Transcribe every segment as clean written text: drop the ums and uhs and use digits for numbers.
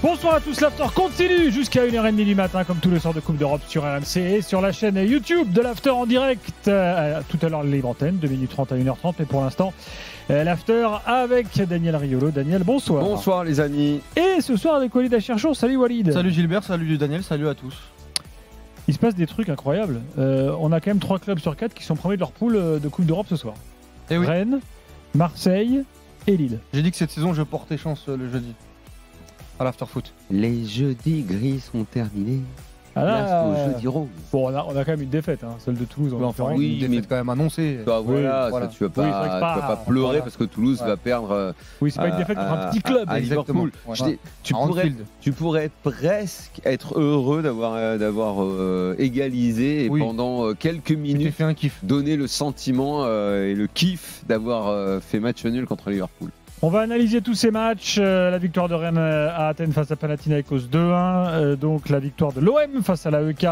Bonsoir à tous, l'After continue jusqu'à 1h30 du matin comme tous les soirs de Coupe d'Europe sur RMC et sur la chaîne YouTube de l'After en direct. Tout à l'heure, libre antenne, 2h30 à 1h30, mais pour l'instant, l'After avec Daniel Riolo. Daniel, bonsoir. Bonsoir les amis. Et ce soir avec Walid Acharchour. Salut Walid. Salut Gilbert, salut Daniel, salut à tous. Il se passe des trucs incroyables. On a quand même 3 clubs sur 4 qui sont premiers de leur poule de Coupe d'Europe ce soir. Et oui. Rennes, Marseille et Lille. J'ai dit que cette saison je portais chance le jeudi. À l'After Foot. Les jeudis gris sont terminés. Ah là, Place au jeudi rose. bon, on a quand même une défaite, hein, celle de Toulouse. Enfin, oui, une défaite quand même annoncée. Bah, voilà, voilà. Ça, tu vas pas, Oui, c'est vrai que tu vas pas pleurer voilà. parce que Toulouse va perdre. Oui, c'est pas une défaite contre un petit club. À Exactement. Liverpool. Ouais. Je dis, tu pourrais presque être heureux d'avoir égalisé et Oui. pendant quelques Tu t'es minutes fait un kiff. donner le sentiment et le kiff d'avoir fait match nul contre Liverpool. On va analyser tous ces matchs. La victoire de Rennes à Athènes face à Panathinaikos 2-1. Donc la victoire de l'OM face à l'AEK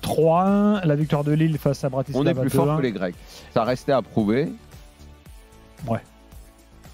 3-1. La victoire de Lille face à Bratislava 2-1. On est plus fort que les Grecs. Ça restait à prouver. Ouais.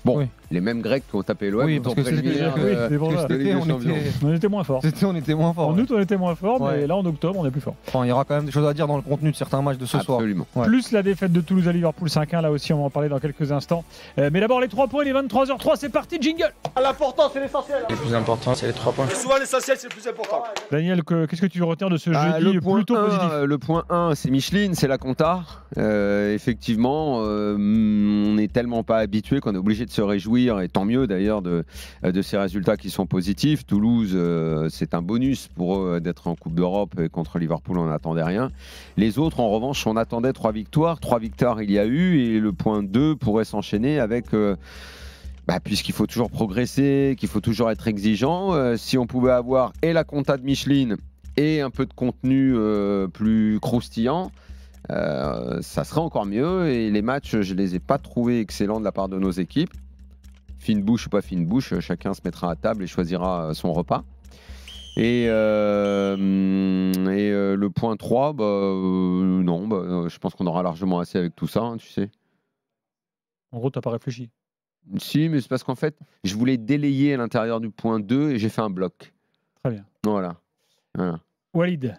Bon, Oui. les mêmes Grecs qui ont tapé l'OM. Oui, en parce que préliminaire oui, c'est pour ça. de Ligue des on Champions. On était moins fort. on était moins fort. En août, on était moins fort, mais Ouais. là en octobre, on est plus fort. Enfin, il y aura quand même des choses à dire dans le contenu de certains matchs de ce soir. Absolument. Ouais. Plus la défaite de Toulouse à Liverpool 5-1. Là aussi, on va en parler dans quelques instants. Mais d'abord, les 3 points, il est 23h03. C'est parti, jingle. L'important, c'est l'essentiel. Le plus important, c'est les 3 points. Et souvent, l'essentiel, c'est le plus important. Daniel, qu'est-ce que tu veux retenir de ce jeudi plutôt positif? Le point 1, c'est Micheline, c'est la compta. Effectivement, on n'est tellement pas habitué qu'on est obligé de se réjouir, et tant mieux d'ailleurs de ces résultats qui sont positifs. Toulouse, c'est un bonus pour eux d'être en Coupe d'Europe, et contre Liverpool, on n'attendait rien. Les autres, en revanche, on attendait 3 victoires. 3 victoires, il y a eu, et le point 2 pourrait s'enchaîner avec... puisqu'il faut toujours progresser, qu'il faut toujours être exigeant, si on pouvait avoir et la compta de Micheline et un peu de contenu plus croustillant, ça serait encore mieux. Et les matchs, je les ai pas trouvés excellents de la part de nos équipes. Fine bouche ou pas fine bouche, chacun se mettra à table et choisira son repas. Et le point 3, non, je pense qu'on aura largement assez avec tout ça, hein, tu sais. En gros, t'as pas réfléchi. Si, mais c'est parce qu'en fait, je voulais délayer à l'intérieur du point 2 et j'ai fait un bloc. Très bien. Voilà. Walid.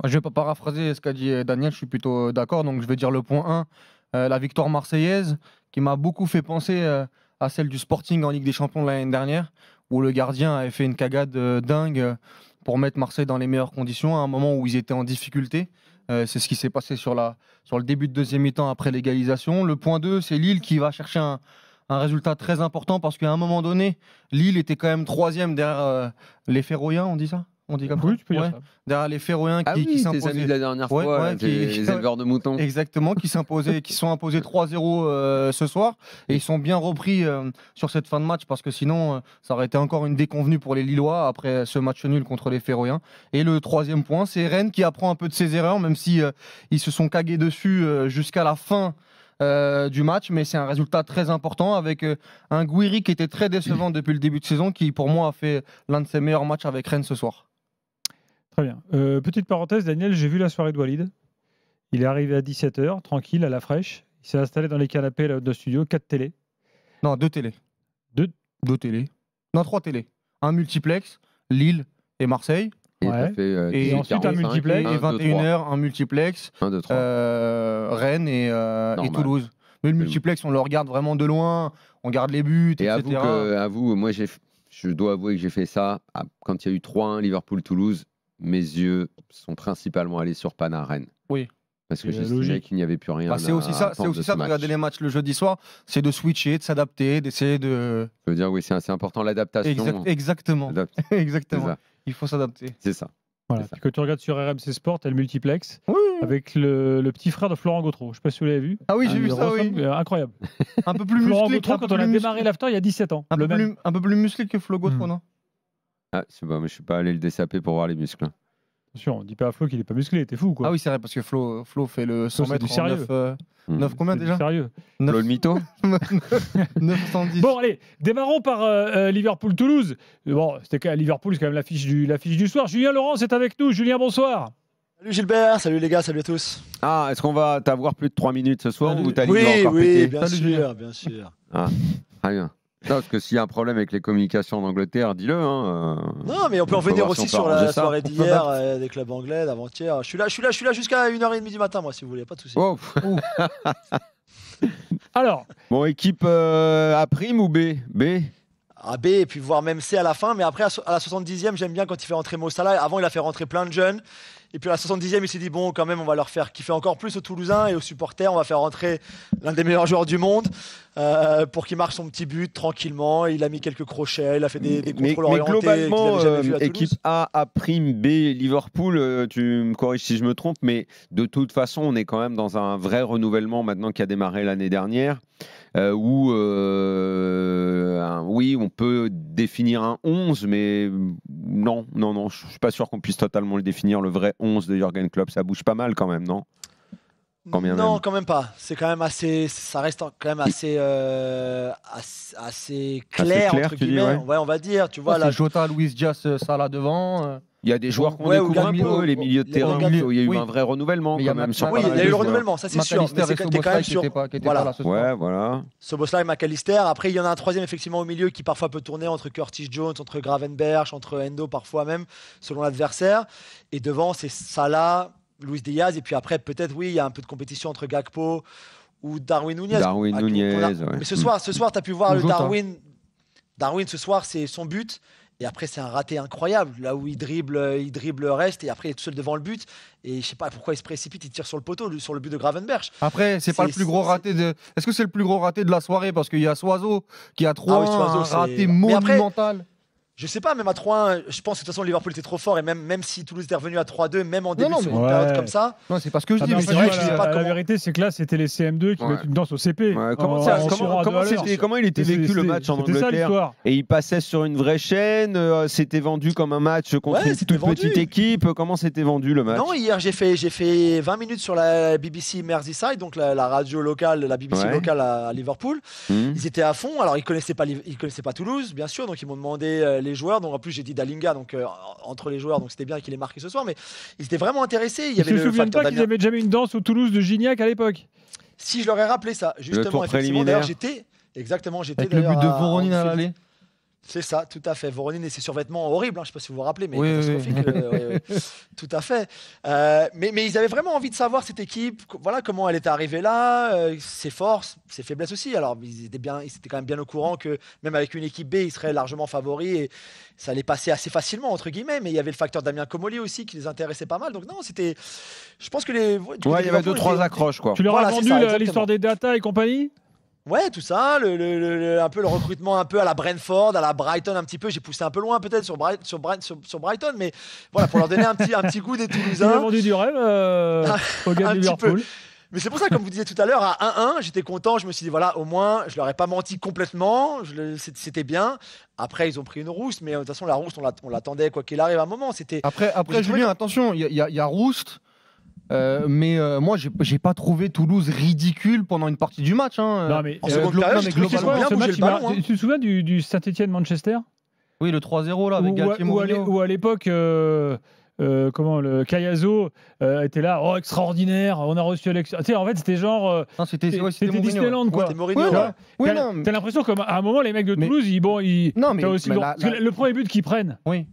Je vais pas paraphraser ce qu'a dit Daniel, je suis plutôt d'accord. Donc je vais dire le point 1, la victoire marseillaise, qui m'a beaucoup fait penser à celle du Sporting en Ligue des Champions de l'année dernière, où le gardien avait fait une cagade dingue pour mettre Marseille dans les meilleures conditions à un moment où ils étaient en difficulté. C'est ce qui s'est passé sur le début de deuxième mi-temps après l'égalisation. Le point 2, c'est Lille qui va chercher un résultat très important, parce qu'à un moment donné, Lille était quand même 3e derrière les Féroïens, on dit ça? On dit comme ça? Oui, tu peux dire Ouais. ça. Derrière les Féroïens qui Tes amis s'imposaient. de la dernière Ouais, fois, ouais, les éleveurs de moutons. Exactement, qui sont imposés 3-0 ce soir. Et ils sont bien repris sur cette fin de match, parce que sinon, ça aurait été encore une déconvenue pour les Lillois après ce match nul contre les Féroïens. Et le 3e point, c'est Rennes qui apprend un peu de ses erreurs, même si ils se sont cagués dessus jusqu'à la fin du match. Mais c'est un résultat très important, avec un Gouiri qui était très décevant depuis le début de saison, qui pour moi a fait l'un de ses meilleurs matchs avec Rennes ce soir. Très bien. Petite parenthèse, Daniel, j'ai vu la soirée de Walid. Il est arrivé à 17h, tranquille, à la fraîche. Il s'est installé dans les canapés de studio, 4 télés. Non, 2 télés. Deux télés. Non, 3 télés. Un multiplex, Lille et Marseille. Et Ouais. t'as fait, Et ensuite, un 45, multiplex. Et 21h, un multiplex, 1, 2, 3. Rennes et Toulouse. Mais le multiplex, on le regarde vraiment de loin, on regarde les buts, Et etc. avoue, moi, je dois avouer que j'ai fait ça quand il y a eu 3-1 Liverpool-Toulouse. Mes yeux sont principalement allés sur Pana-Rennes. Oui. Parce que C'est j'estimais logique. qu'il n'y avait plus rien. C'est aussi ça, de regarder les matchs le jeudi soir, c'est de switcher, de s'adapter, d'essayer de... Je veux dire, oui, c'est assez important, l'adaptation. Exactement. C'est Exactement. ça. Il faut s'adapter. C'est ça. Voilà. C'est ça. Puis que tu regardes sur RMC Sport, t'as le multiplex Oui. avec le petit frère de Florent Gautreau. Je ne sais pas si vous l'avez vu. Ah oui, j'ai Il vu ça, oui. ressemble, incroyable. Un peu plus Florent musclé. Gautreau, quand on a démarré l'after il y a 17 ans. Un peu plus musclé que Flo Gautreau, Hmm. non? Ah, je sais pas, mais je suis pas allé le dessaper pour voir les muscles. Attention, on dit pas à Flo qu'il est pas musclé, t'es fou quoi. Ah oui, c'est vrai, parce que Flo fait le 100 c'est mètres du en sérieux. 9 combien C'est du déjà? sérieux. Flo le mytho 910. Bon, allez, démarrons par Liverpool-Toulouse. Bon, c'était Liverpool, c'est quand même l'affiche du soir. Julien Laurent est avec nous. Julien, bonsoir. Salut Gilbert, salut les gars, salut à tous. Ah, est-ce qu'on va t'avoir plus de 3 minutes ce soir Salut. ou t'as Oui, encore oui, pété bien Salut, sûr, Julien. bien sûr. Ah, très bien. Non, parce que s'il y a un problème avec les communications en Angleterre, dis-le. Hein, Non, mais on peut en faut venir voir si aussi on peut sur la arranger ça. soirée d'hier des clubs anglais, d'avant-hier. Je suis là jusqu'à 1h30 du matin, moi, si vous voulez, pas de soucis. Oh. Alors, Bon, équipe A prime ou B? B? À B et puis voire même C à la fin, mais après à la 70e, j'aime bien quand il fait rentrer Mo Salah. Avant, il a fait rentrer plein de jeunes. Et puis à la 70e, il s'est dit bon, quand même, on va leur faire kiffer encore plus aux Toulousains et aux supporters. On va faire rentrer l'un des meilleurs joueurs du monde pour qu'il marque son petit but tranquillement. Il a mis quelques crochets, il a fait des contrôles orientés globalement, qu'ils avaient jamais vus à Toulouse. équipe A, A prime, B, Liverpool, tu me corriges si je me trompe, mais de toute façon, on est quand même dans un vrai renouvellement maintenant qui a démarré l'année dernière. Où oui, on peut définir un 11, mais non, je suis pas sûr qu'on puisse totalement le définir, le vrai 11 de Jürgen Klopp. Ça bouge pas mal quand même, non? Non, même. quand même pas. C'est quand même assez, ça reste quand même assez clair, clair, entre tu dis, guillemets. ouais. On va dire, tu vois C'est là. Jota, Luis Diaz, Salah devant. Il y a des joueurs qu'on Ouais, découvre un Gattuso, peu, les milieux de les terrain, Gattuso, où il y a eu oui. un vrai renouvellement Mais il y a quand même. sur Mac- Oui, pas il y mal a eu de le joueurs. renouvellement, ça c'est sûr. McAllister Mais et t'es quand Szoboszlai même qui sur n'étaient pas voilà. là ce soir. Ouais, voilà. Szoboszlai, McAllister. Après, il y en a un troisième effectivement au milieu qui parfois peut tourner entre Curtis Jones, entre Gravenberch, entre Endo parfois même, selon l'adversaire. Et devant, c'est Salah, Luis Diaz. Et puis après, peut-être, oui, il y a un peu de compétition entre Gakpo ou Darwin Nunez. Darwin Nunez, ouais. Mais ce soir, tu as pu voir Ou le Jota. Darwin, ce soir, c'est son but. Et après, c'est un raté incroyable. Là où il dribble le reste. Et après, il est tout seul devant le but. Et je sais pas pourquoi il se précipite. Il tire sur le poteau, sur le but de Gravenberch. Après, c'est pas le plus gros raté de. Est-ce que c'est le plus gros raté de la soirée? Parce qu'il y a Soiseau qui a 3 oui, Soiseau, un c'est- raté Mais après- monumental. Je sais pas, même à 3-1, je pense que de toute façon, Liverpool était trop fort. Et même si Toulouse était revenu à 3-2, même en début non, de mais- seconde période Ouais. comme ça. Non, c'est pas ce que je ah, dis. mais Mais en c'est fait, vrai c'est que juste je sais la, pas la comment- vérité, c'est que là, c'était les CM2 qui Ouais. mettent une danse au CP. Ouais, En assurant à deux à l'heure. comment il était C'est- vécu le c'est- match en c'était ça Angleterre? l'histoire. Et il passait sur une vraie chaîne, c'était vendu comme un match contre Ouais, une c'était toute vendu. petite équipe. Comment c'était vendu le match? Non, hier, j'ai fait 20 minutes sur la BBC Merseyside, donc la radio locale, la BBC Ouais. locale à Liverpool. Hmm. Ils étaient à fond. Alors, ils connaissaient pas Toulouse, bien sûr. Donc, ils m'ont demandé les joueurs. Donc, en plus, j'ai dit Dalinga. Donc, entre les joueurs. Donc, c'était bien qu'il ait marqué ce soir. Mais ils étaient vraiment intéressés. Il y Ils avait se le souviennent facteur pas qu'ils Damien. avaient jamais une danse au Toulouse de Gignac à l'époque. Si je leur ai rappelé ça, justement, tour effectivement. préliminaire. D'ailleurs, j'étais avec le but de Voronin à l'aller. C'est ça, tout à fait. Voronin et ses survêtements horribles, hein, je ne sais pas si vous vous rappelez, mais Oui, oui, catastrophique. oui. Ouais. Tout à fait. Mais ils avaient vraiment envie de savoir cette équipe, voilà comment elle était arrivée là, ses forces, ses faiblesses aussi. Alors ils étaient quand même bien au courant que même avec une équipe B, ils seraient largement favoris et ça allait passer assez facilement entre guillemets. Mais il y avait le facteur Damien Comolli aussi qui les intéressait pas mal. Donc non, c'était. Je pense que les. Ouais, il y avait 2-3 accroches quoi. Tu leur Voilà, as c'est vendu ça, exactement. l'histoire des data et compagnie. Ouais, tout ça, un peu le recrutement un peu à la Brentford, à la Brighton un petit peu. J'ai poussé un peu loin peut-être sur Brighton, mais voilà, pour leur donner un petit goût des Tu as Toulousains. vendu du rêve au gars Un de petit Liverpool. Mais c'est pour ça, comme vous disiez tout à l'heure, à 1-1, j'étais content. Je me suis dit, voilà, au moins, je leur ai pas menti complètement. C'était bien. Après, ils ont pris une rousse, mais de toute façon, la rousse, on l'attendait quoi qu'il arrive à un moment. C'était. Après J'ai trouvé Julien, que- attention, il y a Roust. Mais moi, j'ai pas trouvé Toulouse ridicule pendant une partie du match. Hein. Non, mais En seconde période, j'ai trouvé qu'ils ont globalement, bien ce bougé match, le ballon, hein. tu te souviens du Saint-Etienne-Manchester oui, le 3-0 là avec Galtier Mourinho. où à l'époque, comment le Cayazo était là, oh extraordinaire, on a reçu Alex. Tu sais, en fait, c'était genre, Non, c'était c'était Mourinho. Disneyland quoi. C'était Mourinho. Ouais, ouais. ouais. Oui, T'as non, mais- t'as l'impression qu'à un moment, les mecs de Mais- Toulouse, ils Non, mais- t'as aussi mais bon, la- parce que le premier but qu'ils prennent, oui.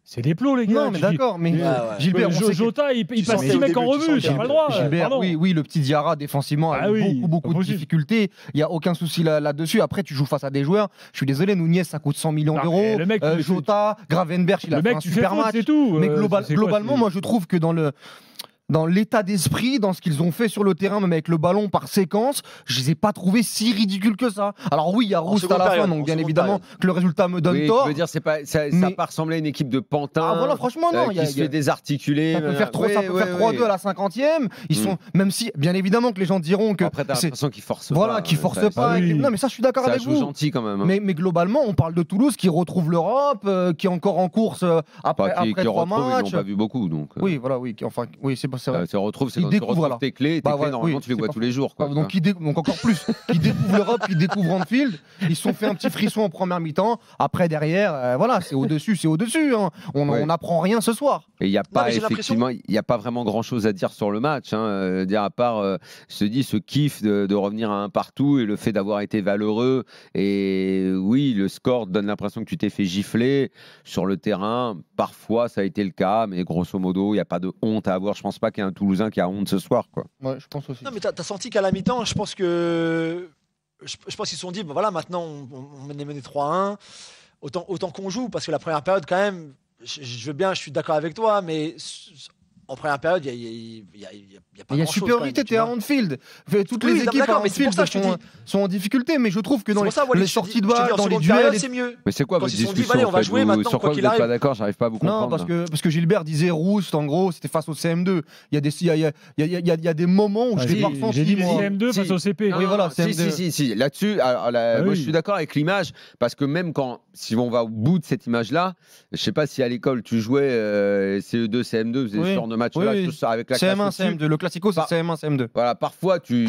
c'est des plots les gars. Non, mais Tu dis, d'accord, mais Ouais, ouais. Gilbert, on sait que- Jota, il passe sentais 6 au mecs en début, tu revue, sentais. j'ai pas le droit. Gilbert, pardon. oui, le petit Diarra défensivement a Ah eu oui, beaucoup pas de possible. difficultés. Il y a aucun souci là-dessus. Après, tu joues face à des joueurs. Je suis désolé, Nunez, ça coûte 100 millions Non, d'euros. mais le mec, tu le fais- Jota, Gravenberch, il a Le fait mec, un tu fais super faute, match. c'est tout. Mais C'est quoi, globalement, c'est- moi, je trouve que dans l'état d'esprit, dans ce qu'ils ont fait sur le terrain, même avec le ballon par séquence, je les ai pas trouvés si ridicules que ça. Alors oui, il y a Roust à seconde la fin, période, donc en bien seconde évidemment que le résultat me donne Oui, tort. je veux dire, ça n'a Mais- pas ressemblé à une équipe de pantins. Ah voilà, franchement, non. Qui se fait désarticuler. Ça peut faire 3-2 à la 50e. Ils sont, même si, bien évidemment, que les gens diront que Après, t'as c'est- l'impression qu'ils forcent voilà, pas. qu'ils forcent Ça- pas. oui. Non, mais ça, je suis d'accord Ça avec joue vous. gentil quand même. hein. Mais globalement, on parle de Toulouse qui retrouve l'Europe, qui est encore en course après Pas qui 3 retrouvent, ils matchs. n'ont pas vu beaucoup. Donc, Oui, voilà, oui. Enfin, oui, c'est c'est vrai. Se retrouve, c'est Il quand tu découvre, retrouves alors. tes clés. Bah, Tes clés, voilà, normalement, oui, tu les c'est vois pas tous les jours. Quoi, Donc encore plus. Ils découvrent l'Europe, ils découvrent Anfield. Ils se sont fait un petit frisson en première mi-temps. Après, derrière, voilà, c'est au-dessus, c'est au-dessus. Hein. On n'apprend rien ce soir. Et il n'y a Non, pas, mais j'ai effectivement, il n'y a pas vraiment grand-chose à dire sur le match. Dire à part, je te dis, ce kiff de revenir à un partout et le fait d'avoir été valeureux. Et oui, le score donne l'impression que tu t'es fait gifler sur le terrain. Parfois, ça a été le cas, mais grosso modo, il n'y a pas de honte à avoir. Je ne pense pas qu'il y ait un Toulousain qui a honte ce soir, quoi. Ouais, je pense aussi. Non, mais t'as senti qu'à la mi-temps, je pense qu'ils se sont dit, bah voilà, maintenant on est mené 3-1, autant qu'on joue, parce que la première période, quand même, je veux bien, je suis d'accord avec toi, mais en première période, il y a pas Il y a grand-chose, supériorité, quand même, tu t'es à vois. Anfield. Toutes Oui, les équipes à d'accord, mais c'est pour Anfield ça que je te sont en difficulté, mais je trouve que dans C'est les, pour ça, Walid, les je te sorties de dis, balle, en dans les seconde duels, période, c'est mieux. Mais c'est quoi Quand votre ils se sont dit, discussion allez, on en va fait jouer maintenant, sur quoi quoi qu'il vous n'êtes pas arrive. d'accord? J'arrive pas à vous comprendre. Non, parce là. que Gilbert disait Rousse, en gros, c'était face au CM2. Il y a des moments où je l'ai pas ressenti. J'ai dit le moi. CM2 face Si. au CP. Oui, voilà, Si, CM2. si. Là-dessus, alors, Ah moi oui. je suis d'accord avec l'image, parce que même si on va au bout de cette image-là, je sais pas si à l'école tu jouais CE2, CM2, vous faisiez ce genre de match-là, Oui. tous avec la CM1, classe au-dessus. CM2. Le classico, c'est CM1, CM2. Voilà, parfois tu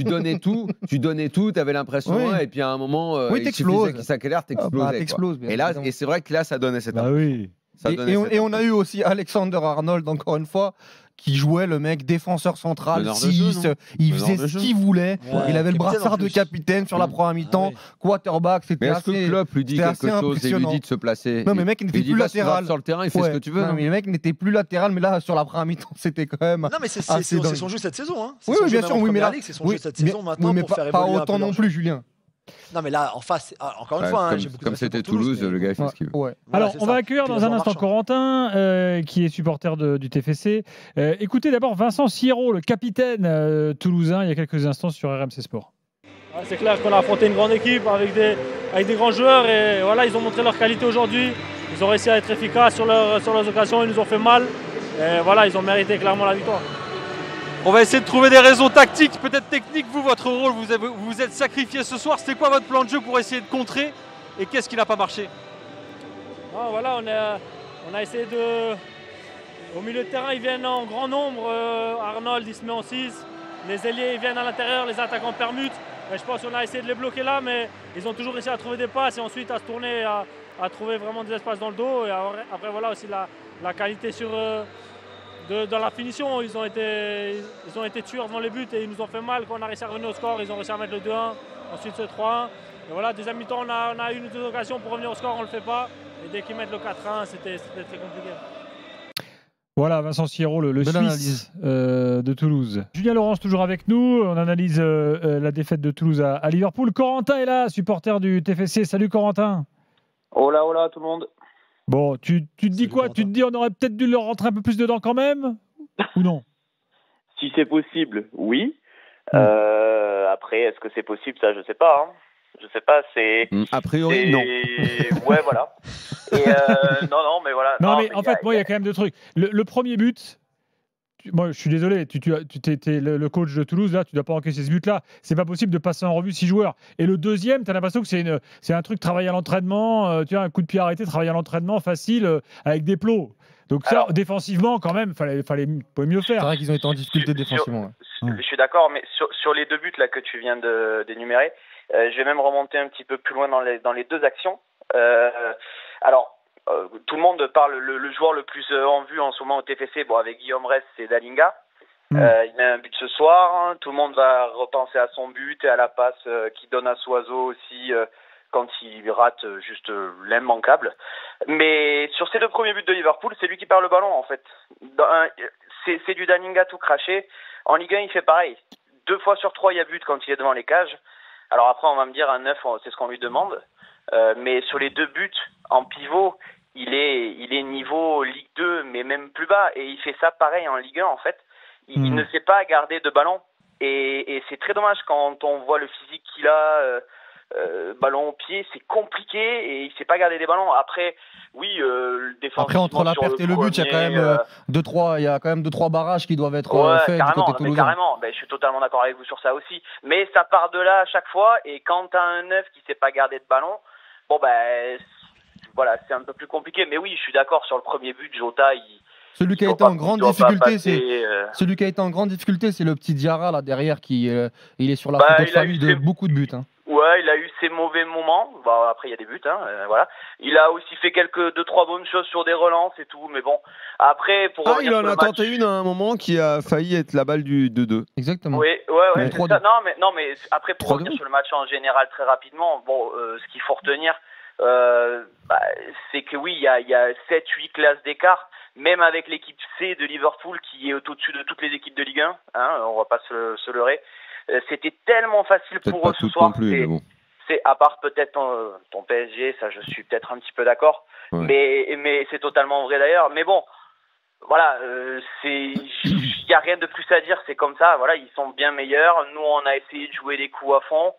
donnais tout, tu avais l'impression, Oui. et puis à un moment, Oui, il t'exploses. suffisait qu'il s'accélère, t'explosais. t'exploses, bien Et là, évidemment. et c'est vrai que là, ça donnait cette Bah oui. Et on a eu aussi Alexander Arnold, encore une fois, qui jouait le mec défenseur central, Meneur de jeu, 6, non il Meneur faisait de ce jeu. qu'il voulait, Ouais, il avait le capitaine brassard en de plus. capitaine sur la première mi-temps, oui. quarterback, Mais c'était est-ce que assez... Klopp lui dit c'était quelque assez chose et lui impressionnant. dit de se placer? Non, mais le mec, il n'était Il dit plus va latéral. sur le terrain, il fait Ouais. ce que tu veux. Non, non mais le mec n'était plus latéral, mais là, sur la première mi-temps, c'était quand même. Non, mais c'est assez dingue. son jeu cette saison. Hein. Oui, Son oui, jeu bien même sûr, en oui, mais Première là. Ligue, c'est son oui, jeu cette saison maintenant oui, mais pour faire pas évoluer un peu autant leur non jeu. plus, Julien. Non, mais là, en face, encore une Ouais, fois, hein, comme j'ai beaucoup de comme respect c'était pour Toulouse, le gars il fait ce qu'il veut. Ouais. Voilà, Alors, c'est on ça. va accueillir Puis dans les un joueurs instant marchands. Corentin, qui est supporter du TFC. Écoutez d'abord Vincent Sierro, le capitaine toulousain, il y a quelques instants sur RMC Sport. Ouais, c'est clair qu'on a affronté une grande équipe avec des grands joueurs et voilà, ils ont montré leur qualité aujourd'hui. Ils ont réussi à être efficaces sur leurs occasions, ils nous ont fait mal. Et voilà, ils ont mérité clairement la victoire. On va essayer de trouver des raisons tactiques, peut-être techniques. Vous, votre rôle, vous vous êtes sacrifié ce soir. C'était quoi votre plan de jeu pour essayer de contrer? Et qu'est-ce qui n'a pas marché? Non, voilà, on a essayé de... Au milieu de terrain, ils viennent en grand nombre. Arnold, il se met en 6. Les ailiers, ils viennent à l'intérieur. Les attaquants permutent. Et je pense qu'on a essayé de les bloquer là, mais ils ont toujours réussi à trouver des passes et ensuite à se tourner, à trouver vraiment des espaces dans le dos. Et après voilà aussi la qualité dans la finition. Ils ont été tueurs devant les buts et ils nous ont fait mal quand on a réussi à revenir au score. Ils ont réussi à mettre le 2-1, ensuite ce 3-1. Et voilà, deuxième mi-temps, on a eu une ou deux occasions pour revenir au score, on ne le fait pas. Et dès qu'ils mettent le 4-1, c'était très compliqué. Voilà, Vincent Sierro, le Belle Suisse de Toulouse. Julien Laurence toujours avec nous. On analyse la défaite de Toulouse à Liverpool. Corentin est là, supporter du TFC. Salut Corentin. Hola, hola tout le monde. Bon, tu te dis Salut, quoi? Corentin. Tu te dis on aurait peut-être dû leur rentrer un peu plus dedans quand même? Ou non? Si c'est possible, oui. Après, est-ce que c'est possible? Ça, je sais pas. Hein. Je sais pas, c'est... A priori, non. Ouais, voilà. Et non, mais voilà. Non, mais en fait, moi, il y a quand même deux trucs. Le premier but, moi, je suis désolé, tu étais le coach de Toulouse, là, tu dois pas encaisser ce but-là. C'est pas possible de passer en revue 6 joueurs. Et le deuxième, tu as l'impression que c'est un truc travaillé à l'entraînement, tu vois, un coup de pied arrêté, travaillé à l'entraînement, facile, avec des plots. Donc ça, Alors, défensivement, quand même, pouvait mieux C'est faire. vrai qu'ils ont été en difficulté défensivement. Je suis d'accord, mais sur les deux buts là que tu viens d'énumérer, je vais même remonter un petit peu plus loin dans les deux actions. Alors, tout le monde parle, le joueur le plus en vue en ce moment au TFC, bon, avec Guillaume Rest, c'est Dalinga. Il met un but ce soir, hein. Tout le monde va repenser à son but et à la passe qu'il donne à Soiseau aussi quand il rate juste l'immanquable. Mais sur ces deux premiers buts de Liverpool, c'est lui qui perd le ballon en fait. C'est du Dalinga tout craché. En Ligue 1, il fait pareil. 2 fois sur 3, il y a but quand il est devant les cages. Alors après, on va me dire, un 9, c'est ce qu'on lui demande. Mais sur les deux buts, en pivot, il est niveau Ligue 2, mais même plus bas. Et il fait ça pareil en Ligue 1, en fait. Il ne sait pas garder de ballon. Et c'est très dommage quand on voit le physique qu'il a, ballon au pied, c'est compliqué et il sait pas garder des ballons. Après, oui, défensivement. Après, entre la perte et le but, il y a quand même 2-3 barrages qui doivent être faits du côté toulousain. Carrément. Ben, je suis totalement d'accord avec vous sur ça aussi. Mais ça part de là à chaque fois. Et quand tu as un 9 qui sait pas garder de ballon, bon ben voilà, c'est un peu plus compliqué. Mais oui, je suis d'accord sur le premier but. Jota, Celui qui a été en grande difficulté, celui qui a été en grande difficulté, c'est le petit Diarra là derrière qui il est sur la photo de famille de beaucoup de buts. Hein. Ouais, il a eu ses mauvais moments. Bah, après, il y a des buts, hein, voilà. Il a aussi fait 2-3 bonnes choses sur des relances et tout, mais bon. Après, pour revenir il en sur le a match... tenté une à un moment qui a failli être la balle du 2-2. Exactement. Oui, ouais, c'est ça. Non, mais après, pour revenir sur le match en général très rapidement, bon, ce qu'il faut retenir, c'est que oui, il y a 7-8 classes d'écart, même avec l'équipe C de Liverpool qui est au-dessus de toutes les équipes de Ligue 1, hein, on va pas se leurrer. C'était tellement facile pour eux ce soir. Non plus, mais bon. C'est à part peut-être ton PSG, ça je suis peut-être un petit peu d'accord, mais c'est totalement vrai d'ailleurs. Mais bon, voilà, il y a rien de plus à dire, c'est comme ça. Voilà, ils sont bien meilleurs. Nous, on a essayé de jouer les coups à fond.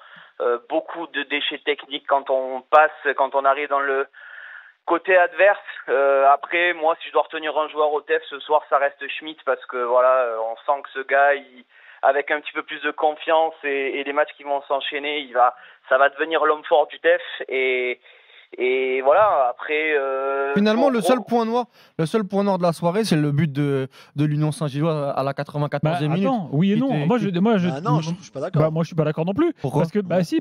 Beaucoup de déchets techniques quand on arrive dans le côté adverse. Après, moi, si je dois retenir un joueur au TEF ce soir, ça reste Schmitt parce que voilà, on sent que ce gars, avec un petit peu plus de confiance et les matchs qui vont s'enchaîner, ça va devenir l'homme fort du TEF et voilà. Après, finalement, le seul point noir de la soirée, c'est le but de l'Union Saint-Gilloise à la 94e minute. Attends, oui et non. Moi, je suis pas d'accord. Moi, je suis pas d'accord non plus. Pourquoi ?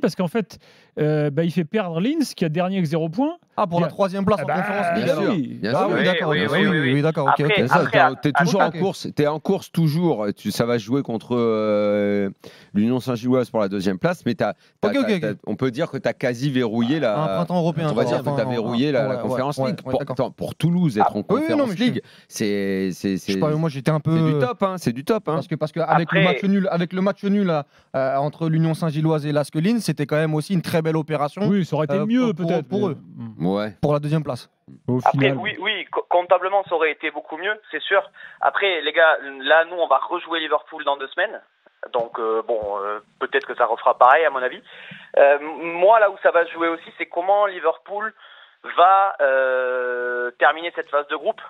Parce qu'en fait, il fait perdre Linz qui a dernier avec 0 points. Ah, pour la 3e place en conférence Ligue. Bien sûr. Oui, d'accord. Oui, d'accord. Après, t'es toujours en course. T'es en course toujours. Ça va jouer contre l'Union Saint-Gilloise pour la 2e place, mais on peut dire que t'as quasi verrouillé un printemps européen. On va dire que t'as verrouillé la Conférence League. Pour Toulouse, être en Conférence League, c'est moi j'étais un peu. C'est du top. Parce que avec le match nul entre l'Union Saint-Gilloise et l'ASC Linz, c'était quand même aussi une très belle opération. Oui, ça aurait été mieux peut-être pour eux. Ouais. Pour la 2e place. Après, oui, comptablement, ça aurait été beaucoup mieux, c'est sûr. Après, les gars, là, nous, on va rejouer Liverpool dans 2 semaines. Donc, peut-être que ça refera pareil, à mon avis. Moi, là où ça va se jouer aussi, c'est comment Liverpool va terminer cette phase de groupe.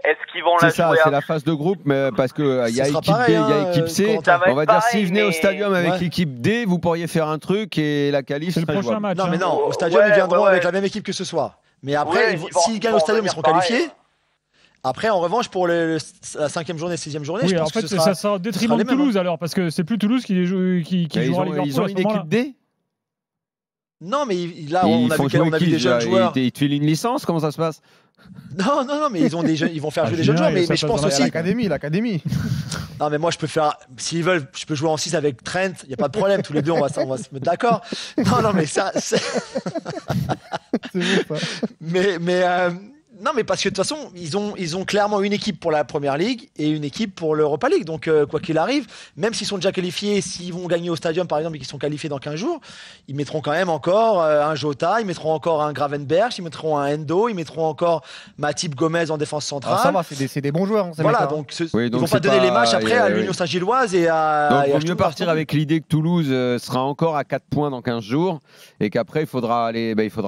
Est-ce qu'ils vont la jouer c'est la phase de groupe, mais parce que il y a équipe B, il y a équipe C. On va dire s'ils venaient au stadium avec l'équipe D, vous pourriez faire un truc et la qualif serait prochain match. Non, mais non, au stadium, ils viendront avec la même équipe que ce soir. Mais après, s'ils gagnent au stadium, ils seront qualifiés. Après, en revanche, pour la 5e journée, 6e journée, je pense que ça sera au détriment de Toulouse alors, parce que c'est plus Toulouse qui jouera Liverpool. Ils ont une équipe D. Non, mais là, on a vu des jeunes joueurs. Ils te filent une licence, comment ça se passe? Non, mais ils vont faire jouer des jeunes joueurs. Mais je pense aussi. L'académie. Non, mais moi, je peux faire. S'ils veulent, je peux jouer en 6 avec Trent. Il n'y a pas de problème. Tous les deux, on va se mettre d'accord. Non, mais ça. C'est bon, ça. Non, mais parce que de toute façon, ils ont clairement une équipe pour la Première Ligue et une équipe pour l'Europa League. Donc, quoi qu'il arrive, même s'ils sont déjà qualifiés, s'ils vont gagner au stadium, par exemple, et qu'ils sont qualifiés dans 15 jours, ils mettront quand même encore un Jota, ils mettront encore un Gravenberch, ils mettront un Endo, ils mettront encore Matip Gomez en défense centrale. Ça va, c'est des bons joueurs. Voilà, donc ils vont pas donner les matchs après à l'Union Saint-Gilloise et à. Donc, il vaut mieux partir avec l'idée que Toulouse sera encore à 4 points dans 15 jours et qu'après, il faudra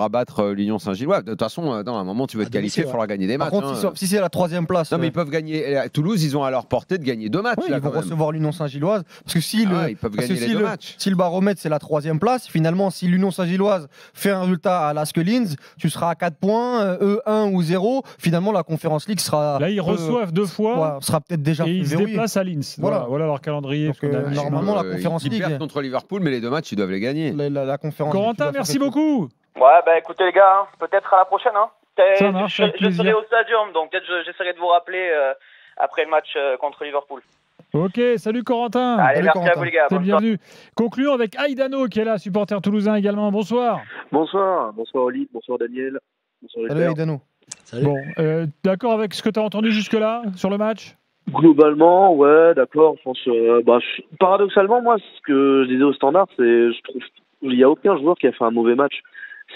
battre l'Union Saint-Gilloise. De toute façon, à un moment, tu veux te qualifier, il faudra gagner des matchs. Par contre, si c'est la 3e place. Non, mais ils peuvent gagner. Toulouse, ils ont à leur portée de gagner 2 matchs. Oui, ils vont recevoir l'Union Saint-Gilloise. Parce que si le baromètre, c'est la 3e place, finalement, si l'Union Saint-Gilloise fait un résultat à l'ASC Linz, tu seras à 4 points, eux 1 ou 0. Finalement, la Conférence League sera. Là, ils reçoivent 2 fois. Sera peut-être déjà. Et ils se déplacent à Linz. Voilà leur calendrier. Donc, normalement, la Conférence League. Ils perdent contre Liverpool, mais les 2 matchs, ils doivent les gagner. La Conférence League. Corentin, merci beaucoup. Ouais, écoutez, les gars, peut-être à la prochaine. Ça marche, je serai au stadium, donc peut-être j'essaierai de vous rappeler après le match contre Liverpool. Ok, salut Corentin. Allez, merci à vous les gars. T'es bienvenu. Concluons avec Aïdano qui est là, supporter toulousain également. Bonsoir. Bonsoir Olivier, bonsoir Daniel. Bonsoir salut Aïdano. Bon, d'accord avec ce que tu as entendu jusque-là sur le match? Globalement, ouais, d'accord. Je pense, paradoxalement, moi, ce que je disais au standard, c'est, je trouve, il n'y a aucun joueur qui a fait un mauvais match.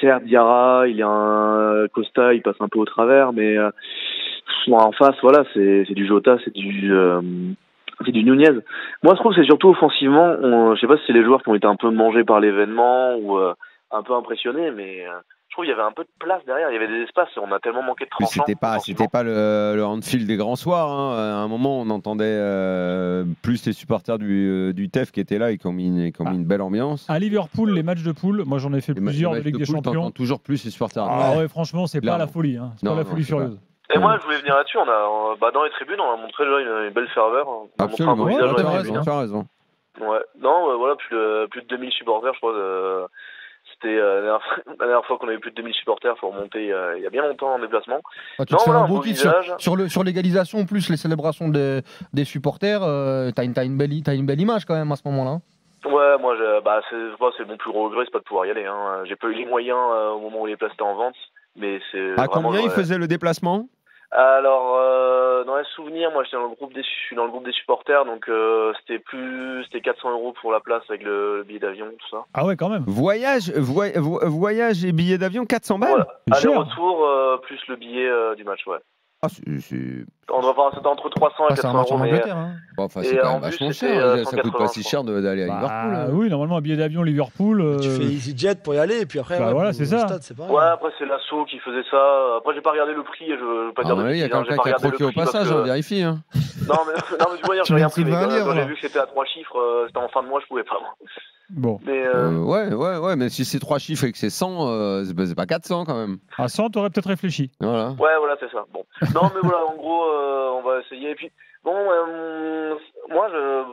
Certes, Diarra, il y a un Costa, il passe un peu au travers, mais en face, voilà, c'est du Jota, c'est du Nunez. Moi, je trouve que c'est surtout offensivement. Je sais pas si c'est les joueurs qui ont été un peu mangés par l'événement ou un peu impressionnés, mais je trouve qu'il y avait un peu de place derrière. Il y avait des espaces. On a tellement manqué de tranchants. C'était pas le Anfield des grands soirs. À un moment, on entendait plus les supporters du TEF qui étaient là et qui ont mis une belle ambiance. À Liverpool, les matchs de poule, moi j'en ai fait plusieurs de Ligue des Champions. Toujours plus les supporters. Ouais, franchement, c'est pas la folie. C'est pas la folie furieuse. Et moi, je voulais venir là-dessus. Dans les tribunes, on a montré déjà une belle ferveur. On a montré un beau Absolument, visage dans les tu tribunes. as raison. Ouais. Non, voilà, plus de 2000 supporters, je crois. C'était la dernière fois qu'on avait plus de 2000 supporters. Faut remonter il y a bien longtemps en déplacement. Tu te fais un beau kiff sur l'égalisation, plus les célébrations des supporters. T'as une belle image quand même à ce moment-là. Ouais, moi, c'est mon plus gros regret, c'est pas de pouvoir y aller. Hein. J'ai pas eu les moyens au moment où les places étaient en vente. Mais c'est à combien il faisait le déplacement? Alors, dans les souvenirs, moi, je suis dans le groupe des supporters, donc c'était 400 € pour la place avec le billet d'avion, tout ça. Ah ouais, quand même. Voyage et billet d'avion, 400 balles. Voilà. Cher. Aller-retour, plus le billet du match, ouais. Ah, On doit voir, c'était entre 300 et C'est un 400 match en €. Angleterre. Hein. bon, enfin, Et c'est quand en même plus, vachement c'était, cher. Ça coûte pas 180, si cher d'aller à Liverpool. Oui, normalement, un billet d'avion Liverpool. Tu fais EasyJet pour y aller, et puis après, voilà, c'est ça. Stade, c'est pareil. Ouais, après, c'est l'assaut qui faisait ça. Après, j'ai pas regardé le prix, je veux pas dire de Il y a bêtises, hein, j'ai quelqu'un pas qui a regardé croqué le au prix parce passage, que- on vérifie. Hein. Non, mais tu vois, hier, Tu j'ai m'as rien pris, pris mais 20 livres, quand j'ai là. vu que c'était à 3 chiffres, c'était en fin de mois, je pouvais pas. Bon. Mais Ouais, mais si c'est 3 chiffres et que c'est 100, c'est pas 400 quand même. À 100, t'aurais peut-être réfléchi. Voilà. ouais, voilà, c'est ça. Bon. Non, mais voilà, en gros, on va essayer. Et puis, bon, moi,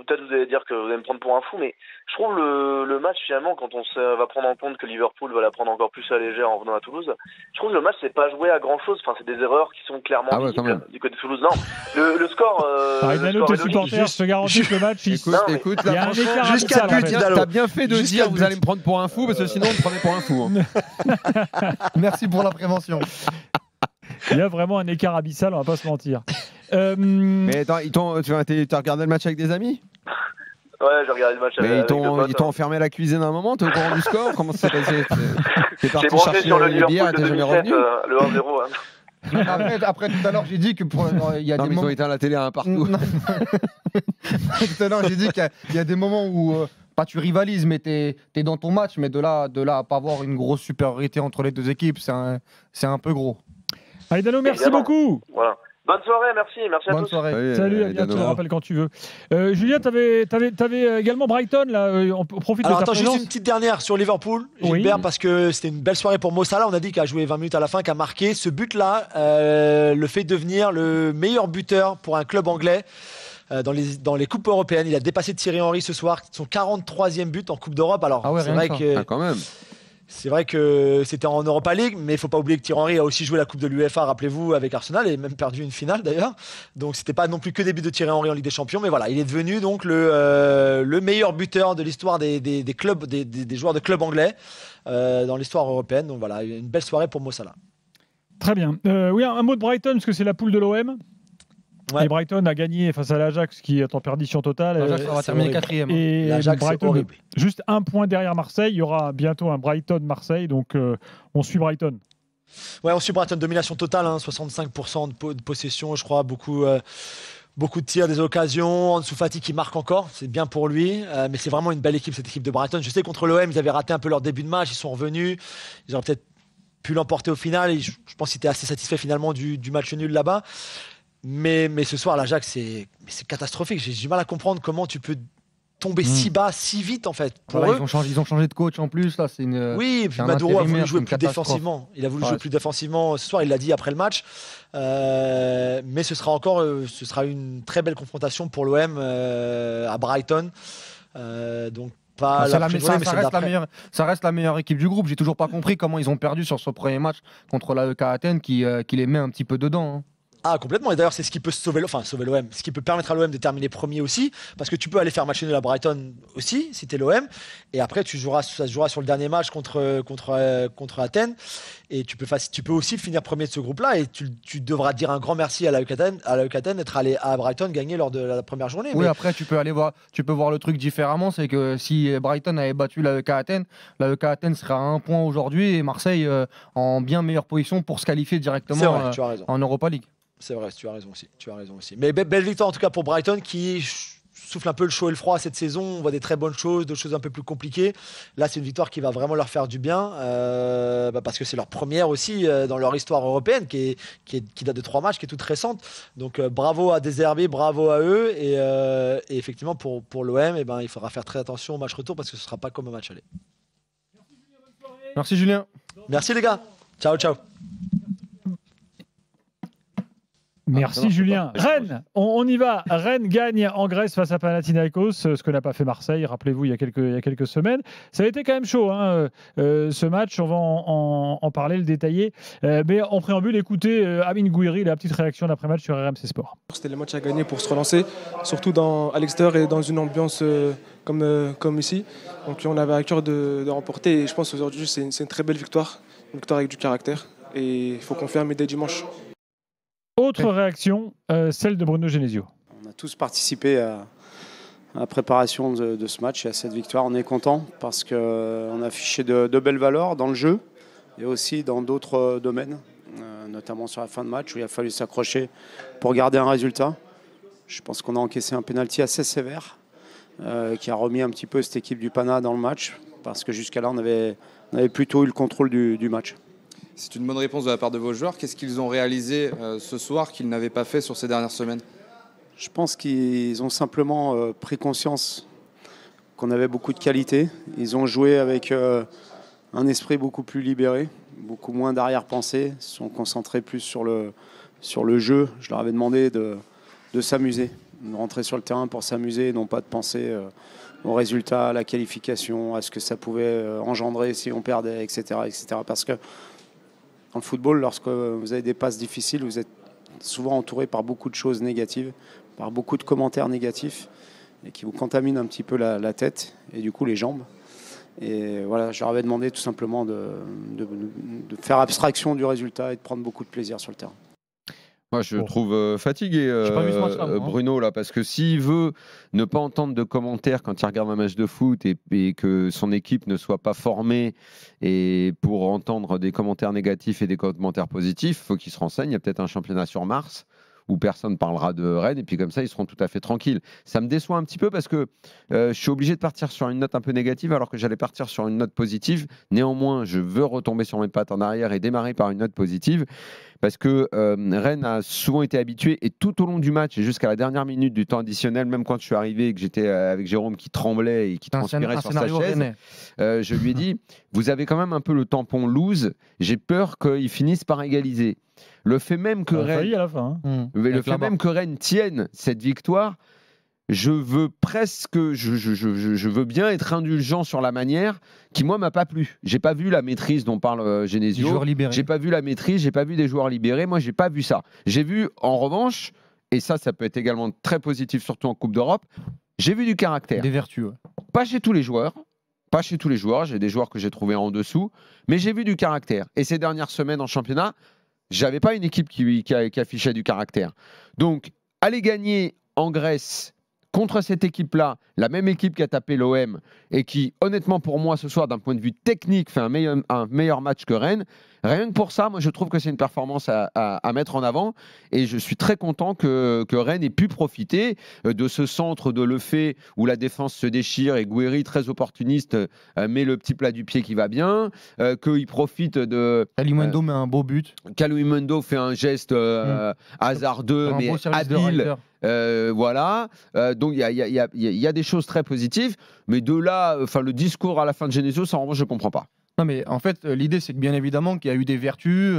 peut-être vous allez dire que vous allez me prendre pour un fou, mais je trouve le match, finalement, quand on va prendre en compte que Liverpool va la prendre encore plus à légère en venant à Toulouse, je trouve que le match, c'est pas joué à grand-chose. Enfin, c'est des erreurs qui sont clairement Ah ouais, quand visibles même. du côté de Toulouse. Non, le score... Dano, tes supporters, je te garantis que le match, Écoute, il y a là, un franchement, écart jusqu'à abyssal, en but, fait. Dalo. t'as bien fait de Jusqu'à dire le vous but. allez me prendre pour un fou, parce que sinon on me prenait pour un fou. Hein. Merci pour la prévention. Il y a vraiment un écart abyssal, on va pas se mentir. Mais attends, t'as regardé le match avec des amis? Ouais, j'ai regardé le match Mais avec ils t'ont enfermé à la cuisine à un moment? T'es au courant du score? Comment ça s'est passé? T'es J'ai parti branché chercher sur le les bières Liverpool et de t'es jamais 2007, revenu? le 1-0. Hein. Après, tout à l'heure, j'ai dit que il y a Non, des mais ils moments. ont éteint la télé à un partout. Non. Tout à l'heure, j'ai dit qu'il y a des moments où pas tu rivalises, mais t'es dans ton match, mais de là à pas avoir une grosse supériorité entre les deux équipes, c'est un peu gros. Allez, Dano, merci Évidemment. beaucoup. Voilà. Bonne soirée, merci à Bonne tous. soirée. Salut, à bientôt, on rappelle quand tu veux. Julien, t'avais également Brighton, là, on profite Alors de ta attends, juste présence. une petite dernière sur Liverpool, Oui. Gilbert, parce que c'était une belle soirée pour Mo Salah. On a dit qu'il a joué 20 minutes à la fin, qu'il a marqué. Ce but-là le fait devenir le meilleur buteur pour un club anglais dans les coupes européennes. Il a dépassé Thierry Henry ce soir, son 43e but en Coupe d'Europe. Alors Ah ouais, c'est rien vrai que ça. que Ah, quand même. c'est vrai que c'était en Europa League, mais il faut pas oublier que Thierry Henry a aussi joué la Coupe de l'UEFA, rappelez-vous, avec Arsenal, et même perdu une finale d'ailleurs. Donc c'était pas non plus que des buts de Thierry Henry en Ligue des Champions, mais voilà, il est devenu donc le meilleur buteur de l'histoire des clubs, des joueurs de clubs anglais dans l'histoire européenne. Donc voilà, une belle soirée pour Mo Salah. Très bien. Oui, un mot de Brighton, parce que c'est la poule de l'OM. Ouais. Et Brighton a gagné face à l'Ajax, qui est en perdition totale. L'Ajax, on va c'est terminer horrible. 4e. Et L'Ajax, c'est Brighton, horrible. juste un point derrière Marseille. Il y aura bientôt un Brighton-Marseille, donc on suit Brighton. Ouais, on suit Brighton, domination totale, hein, 65% de possession, je crois, beaucoup de tirs, des occasions. Ansu Fati qui marque encore, c'est bien pour lui. Mais c'est vraiment une belle équipe, cette équipe de Brighton. Je sais contre l'OM, ils avaient raté un peu leur début de match, ils sont revenus. Ils auraient peut-être pu l'emporter au final. Et je pense qu'ils étaient assez satisfaits finalement du match nul là-bas. Mais ce soir, l'Ajax, c'est catastrophique. J'ai du mal à comprendre comment tu peux tomber si bas, si vite en fait. Pour Voilà, eux, ils ont changé de coach en plus. Là, c'est une. oui, et puis c'est un Maduro a voulu intérimaire, jouer c'est une plus catastrophe. défensivement. Il a voulu Ouais, jouer plus défensivement ce soir, il l'a dit après le match. Mais ce sera une très belle confrontation pour l'OM à Brighton. Donc pas Ah, la plus jolie, mais celle d'après. ça reste la meilleure équipe du groupe. J'ai toujours pas compris comment ils ont perdu sur ce premier match contre l'AEK Athènes qui les met un petit peu dedans. Hein. Ah, complètement. Et d'ailleurs, c'est ce qui peut sauver l'OM, ce qui peut permettre à l'OM de terminer premier aussi, parce que tu peux aller faire match nul à Brighton aussi, si t'es l'OM, et après ça se jouera sur le dernier match contre Athènes, et tu peux aussi finir premier de ce groupe-là, et tu devras dire un grand merci à l'AEK Athènes d'être allé à Brighton gagner lors de la première journée. Oui, Mais après tu peux voir le truc différemment, c'est que si Brighton avait battu l'AEK Athènes serait à 1 point aujourd'hui et Marseille en bien meilleure position pour se qualifier c'est directement vrai, tu as raison. en Europa League. C'est vrai, tu as raison aussi. Mais belle victoire en tout cas pour Brighton qui souffle un peu le chaud et le froid cette saison. On voit des très bonnes choses, d'autres choses un peu plus compliquées. Là, c'est une victoire qui va vraiment leur faire du bien parce que c'est leur première aussi dans leur histoire européenne qui date de 3 matchs, qui est toute récente. Donc bravo à Deserbi, bravo à eux. Et effectivement, pour l'OM, il faudra faire très attention au match retour parce que ce ne sera pas comme un match aller. Merci Julien. Merci les gars. Ciao, ciao. Merci Julien. Rennes, on y va. Rennes gagne en Grèce face à Panathinaikos, ce que n'a pas fait Marseille, rappelez-vous, il y a quelques semaines. Ça a été quand même chaud, hein, ce match. On va en parler, le détailler. Mais en préambule, écoutez Amine Gouiri, la petite réaction d'après-match sur RMC Sport. C'était le match à gagner pour se relancer, surtout à l'extérieur et dans une ambiance comme ici. Donc on avait à cœur de remporter et je pense qu'aujourd'hui c'est une très belle victoire, une victoire avec du caractère et il faut confirmer dès dimanche. Autre réaction, celle de Bruno Genesio. On a tous participé à la préparation de ce match et à cette victoire. On est content parce qu'on a affiché de belles valeurs dans le jeu et aussi dans d'autres domaines, notamment sur la fin de match où il a fallu s'accrocher pour garder un résultat. Je pense qu'on a encaissé un pénalty assez sévère qui a remis un petit peu cette équipe du Pana dans le match parce que jusqu'à là on avait plutôt eu le contrôle du match. C'est une bonne réponse de la part de vos joueurs. Qu'est-ce qu'ils ont réalisé ce soir qu'ils n'avaient pas fait sur ces dernières semaines ? Je pense qu'ils ont simplement pris conscience qu'on avait beaucoup de qualité. Ils ont joué avec un esprit beaucoup plus libéré, beaucoup moins d'arrière-pensée, se sont concentrés plus sur le jeu. Je leur avais demandé de s'amuser, de rentrer sur le terrain pour s'amuser, non pas de penser aux résultats, à la qualification, à ce que ça pouvait engendrer si on perdait, etc. Parce que dans le football, lorsque vous avez des passes difficiles, vous êtes souvent entouré par beaucoup de choses négatives, par beaucoup de commentaires négatifs et qui vous contaminent un petit peu la tête et du coup les jambes. Et voilà, je leur avais demandé tout simplement de faire abstraction du résultat et de prendre beaucoup de plaisir sur le terrain. Moi, je trouve fatigué Bruno, là, parce que s'il veut ne pas entendre de commentaires quand il regarde un match de foot et que son équipe ne soit pas formée et pour entendre des commentaires négatifs et des commentaires positifs, il faut qu'il se renseigne. Il y a peut-être un championnat sur Mars où personne parlera de Rennes et puis comme ça, ils seront tout à fait tranquilles. Ça me déçoit un petit peu parce que je suis obligé de partir sur une note un peu négative alors que j'allais partir sur une note positive. Néanmoins, je veux retomber sur mes pattes en arrière et démarrer par une note positive. Parce que Rennes a souvent été habitué et tout au long du match et jusqu'à la dernière minute du temps additionnel, même quand je suis arrivé et que j'étais avec Jérôme qui tremblait et qui transpirait sur sa chaise, je lui ai dit, vous avez quand même un peu le tampon loose, j'ai peur qu'ils finissent par égaliser. Le fait même que Rennes, à la fin, hein. Le fait même que Rennes tienne cette victoire, je veux bien être indulgent sur la manière qui, moi, m'a pas plu. J'ai pas vu la maîtrise dont parle Genesio. J'ai pas vu la maîtrise, j'ai pas vu des joueurs libérés. Moi, j'ai pas vu ça. J'ai vu, en revanche, et ça peut être également très positif, surtout en Coupe d'Europe, j'ai vu du caractère. Des vertus. Ouais. Pas chez tous les joueurs. Pas chez tous les joueurs. J'ai des joueurs que j'ai trouvés en dessous. Mais j'ai vu du caractère. Et ces dernières semaines en championnat, j'avais pas une équipe qui affichait du caractère. Donc, aller gagner en Grèce contre cette équipe-là, la même équipe qui a tapé l'OM et qui, honnêtement pour moi ce soir, d'un point de vue technique, fait un meilleur match que Rennes, rien que pour ça, moi je trouve que c'est une performance à mettre en avant et je suis très content que Rennes ait pu profiter de ce centre de Lefebvre où la défense se déchire et Gouiri, très opportuniste, met le petit plat du pied qui va bien, qu'il profite de... Kalimundo met un beau but. Kalimundo fait un geste hasardeux mais habile. Voilà, donc il y a des choses très positives, mais de là, le discours à la fin de Genesio, ça en revanche je ne comprends pas. Non mais en fait l'idée c'est que bien évidemment qu'il y a eu des vertus,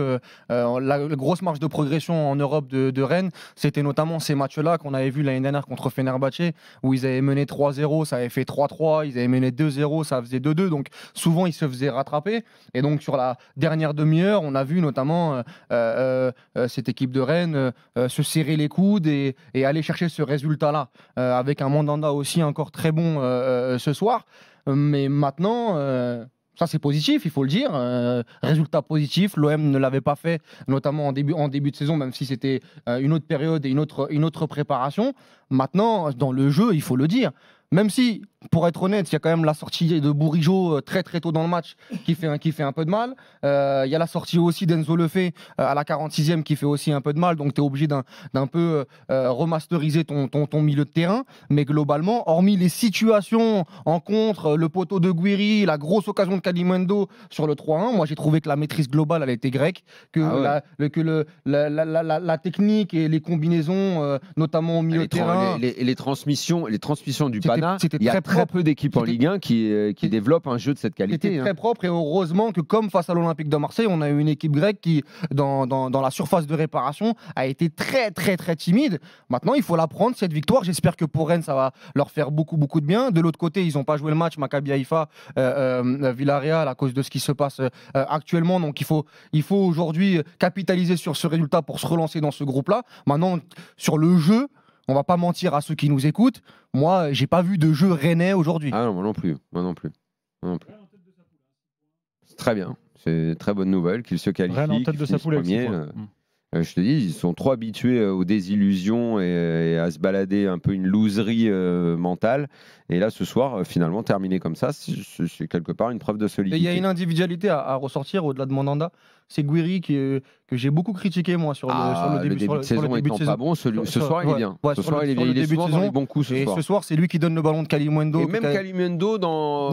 la grosse marge de progression en Europe de Rennes, c'était notamment ces matchs-là qu'on avait vu l'année dernière contre Fenerbahçe où ils avaient mené 3-0, ça avait fait 3-3, ils avaient mené 2-0, ça faisait 2-2, donc souvent ils se faisaient rattraper et donc sur la dernière demi-heure on a vu notamment cette équipe de Rennes se serrer les coudes et aller chercher ce résultat-là avec un Mandanda aussi encore très bon ce soir, mais maintenant... Ça, c'est positif, il faut le dire. Résultat positif, l'OM ne l'avait pas fait, notamment en début de saison, même si c'était une autre période et une autre préparation. Maintenant, dans le jeu, il faut le dire. Même si, pour être honnête, il y a quand même la sortie de Bourigeaud très très tôt dans le match qui fait un peu de mal. Il y a la sortie aussi d'Enzo Lefebvre à la 46e qui fait aussi un peu de mal. Donc tu es obligé d'un peu remasteriser ton milieu de terrain. Mais globalement, hormis les situations en contre, le poteau de Gouiri, la grosse occasion de Kalimundo sur le 3-1, moi j'ai trouvé que la maîtrise globale elle était grecque, que la technique et les combinaisons, notamment au milieu de terrain. Les transmissions du Pana, il y a très peu d'équipes en Ligue 1 qui développent un jeu de cette qualité. C'était très propre et heureusement que comme face à l'Olympique de Marseille, on a eu une équipe grecque qui, dans la surface de réparation, a été très très très timide. Maintenant, il faut la prendre cette victoire. J'espère que pour Rennes, ça va leur faire beaucoup de bien. De l'autre côté, ils n'ont pas joué le match Maccabi Haïfa, Villarreal à cause de ce qui se passe actuellement. Donc il faut aujourd'hui capitaliser sur ce résultat pour se relancer dans ce groupe-là. Maintenant, sur le jeu, on va pas mentir à ceux qui nous écoutent. Moi, j'ai pas vu de jeu rennais aujourd'hui. Ah non, moi non plus. C'est très bien. C'est une très bonne nouvelle qu'ils se qualifient. Rennes en tête de sa poule avec 6 points. Je te dis, ils sont trop habitués aux désillusions et à se balader un peu une loserie mentale. Et là, ce soir, finalement, terminé comme ça, c'est quelque part une preuve de solidité. Et il y a une individualité à ressortir au-delà de Mandanda. C'est Guiri que j'ai beaucoup critiqué, moi, sur le début de saison. Pas bon, ce soir, il est bien. Ce soir, il est souvent dans les bons coups. Et ce soir, c'est lui qui donne le ballon de Kalimundo. Et même Kalimundo,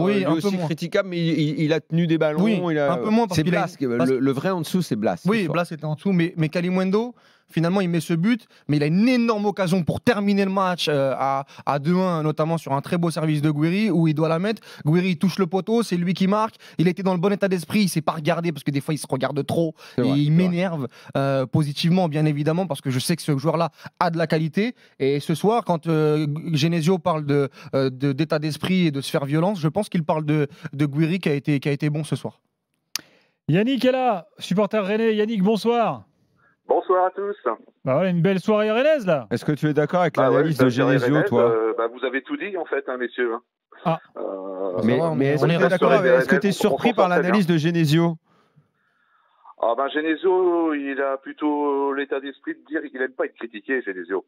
lui est aussi critiquable, mais il a tenu des ballons. Un peu moins. C'est Blas. Le vrai en dessous, c'est Blas. Oui, Blas était en dessous, mais Kalimundo, finalement, il met ce but, mais il a une énorme occasion pour terminer le match à 2-1, notamment sur un très beau service de Guiri, où il doit la mettre. Guiri touche le poteau, c'est lui qui marque. Il était dans le bon état d'esprit, il s'est pas regardé, parce que des fois, il se regarde trop. Il m'énerve positivement, bien évidemment, parce que je sais que ce joueur-là a de la qualité. Et ce soir, quand Genesio parle d'état d'esprit et de se faire violence, je pense qu'il parle de Guiri qui a été bon ce soir. Yannick est là, supporter rennais. Yannick, bonsoir. Bonsoir à tous. Bah voilà, une belle soirée rennaise là. Est-ce que tu es d'accord avec l'analyse de Genesio, toi vous avez tout dit en fait, hein, messieurs. Mais est-ce que tu es d'accord Est-ce que tu es surpris par l'analyse de Genesio? Genesio, il a plutôt l'état d'esprit de dire qu'il n'aime pas être critiqué, Genesio.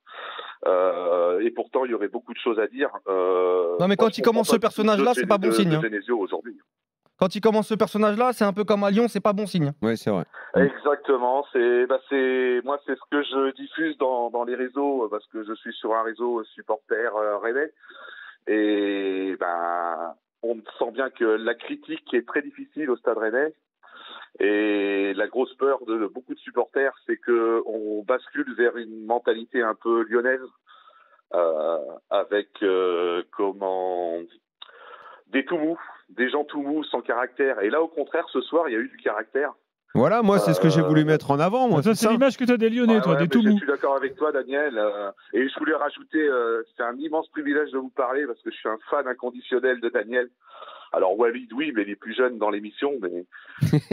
Et pourtant, il y aurait beaucoup de choses à dire. Non, mais quand il commence ce personnage-là, c'est pas bon signe. Genesio aujourd'hui. Quand il commence ce personnage-là, c'est un peu comme à Lyon, c'est pas bon signe. Oui, c'est vrai. Exactement. Moi, c'est ce que je diffuse dans les réseaux, parce que je suis sur un réseau supporter rennais. Et on sent bien que la critique est très difficile au Stade Rennais. Et la grosse peur de beaucoup de supporters, c'est qu'on bascule vers une mentalité un peu lyonnaise, avec des tout mous, des gens tout mous, sans caractère. Et là, au contraire, ce soir, il y a eu du caractère. Voilà, moi, c'est ce que j'ai voulu mettre en avant. Moi, ça, c'est l'image que tu as des Lyonnais, toi, des tout mous. Je suis d'accord avec toi, Daniel. Et je voulais rajouter, c'est un immense privilège de vous parler, parce que je suis un fan inconditionnel de Daniel. Alors, Walid, oui, mais les plus jeunes dans l'émission. Mais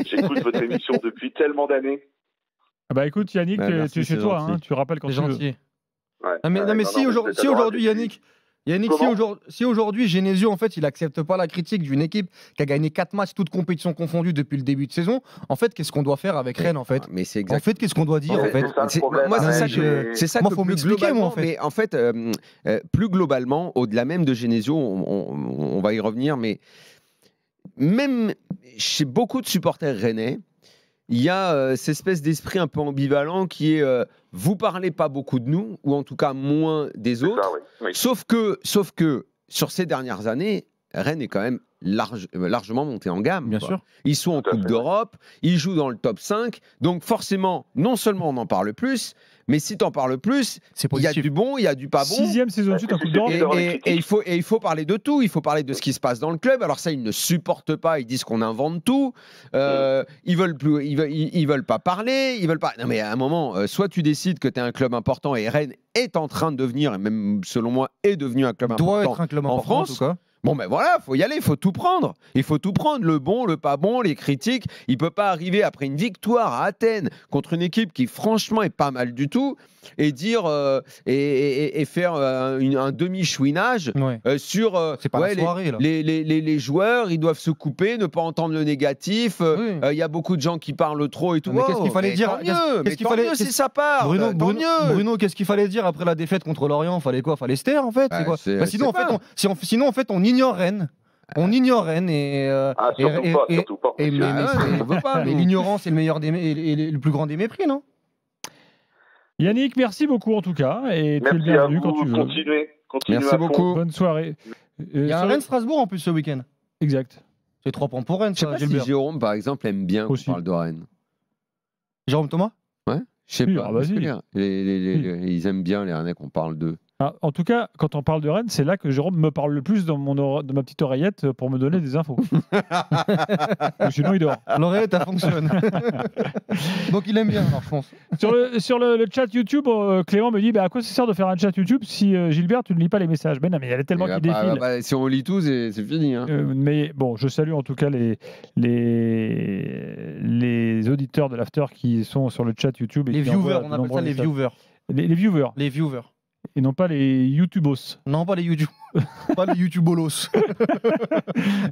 j'écoute votre émission depuis tellement d'années. Écoute, Yannick, tu es chez toi, hein, tu rappelles quand tu veux. Gentil. Mais si aujourd'hui, Yannick... si aujourd'hui Genesio en fait il accepte pas la critique d'une équipe qui a gagné 4 matchs toutes compétitions confondues depuis le début de saison, en fait qu'est-ce qu'on doit faire avec Rennes en fait? Mais c'est exact. En fait qu'est-ce qu'on doit dire en fait? Moi c'est ça que faut m'expliquer moi en fait. Mais en fait plus globalement au-delà même de Genesio, on va y revenir, mais même chez beaucoup de supporters rennais, il y a cette espèce d'esprit un peu ambivalent qui est vous parlez pas beaucoup de nous, ou en tout cas moins des autres. Ça, oui. Sauf que sur ces dernières années, Rennes est quand même largement monté en gamme. Bien sûr. Ils sont en Coupe d'Europe, ils jouent dans le top 5, donc forcément, non seulement on en parle plus, mais si tu en parles plus, il y a du bon, il y a du pas bon. 6e saison de suite en Coupe d'Europe. Et il faut parler de tout, il faut parler de ce qui se passe dans le club. Alors ça, ils ne supportent pas, ils disent qu'on invente tout. Ils veulent pas parler, ils veulent pas. Non mais à un moment, soit tu décides que tu es un club important et Rennes est en train de devenir, et même selon moi, est devenu un club important en France. En tout cas. Bon ben voilà, faut y aller, faut tout prendre. Il faut tout prendre, le bon, le pas bon, les critiques. Il peut pas arriver après une victoire à Athènes contre une équipe qui franchement est pas mal du tout et dire et faire un demi-chouinage sur c'est pas la soirée, là. Les joueurs, ils doivent se couper, ne pas entendre le négatif. Il y a beaucoup de gens qui parlent trop et tout. Mais qu'est-ce qu'il fallait dire? Qu'est-ce qu'il fallait si ça part? Bruno, qu'est-ce qu'il fallait dire après la défaite contre Lorient? Fallait quoi? Fallait se taire en fait. Sinon en fait on ignore Rennes. On ignore Rennes et surtout pas. Mais l'ignorance est le meilleur le plus grand des mépris, non? Yannick, merci beaucoup en tout cas et merci tu es le bienvenu quand tu veux. Continuez merci beaucoup. Bonne soirée. Il y a un Rennes-Strasbourg en plus ce week-end. Exact. C'est 3 points pour Rennes. Je sais pas si Jérôme par exemple aime bien qu'on parle de Rennes. Jérôme Thomas? Ouais. Je sais pas. Vas-y. Ils aiment bien les Rennais qu'on parle d'eux. Ah, en tout cas, quand on parle de Rennes, c'est là que Jérôme me parle le plus dans ma petite oreillette pour me donner des infos. Sinon, il dort. L'oreillette, elle fonctionne. Donc il aime bien, alors, je pense. Sur le chat YouTube, Clément me dit à quoi ça sert de faire un chat YouTube si Gilbert, tu ne lis pas les messages? Ben non, mais il y en a tellement qui défilent. Si on lit tout, c'est fini. Hein. Mais bon, je salue en tout cas les auditeurs de l'After qui sont sur le chat YouTube. Les viewers, on appelle ça les viewers. Les viewers. Les viewers. Et non pas les YouTubos. Non, pas les YouTube. Pas les YouTubolos.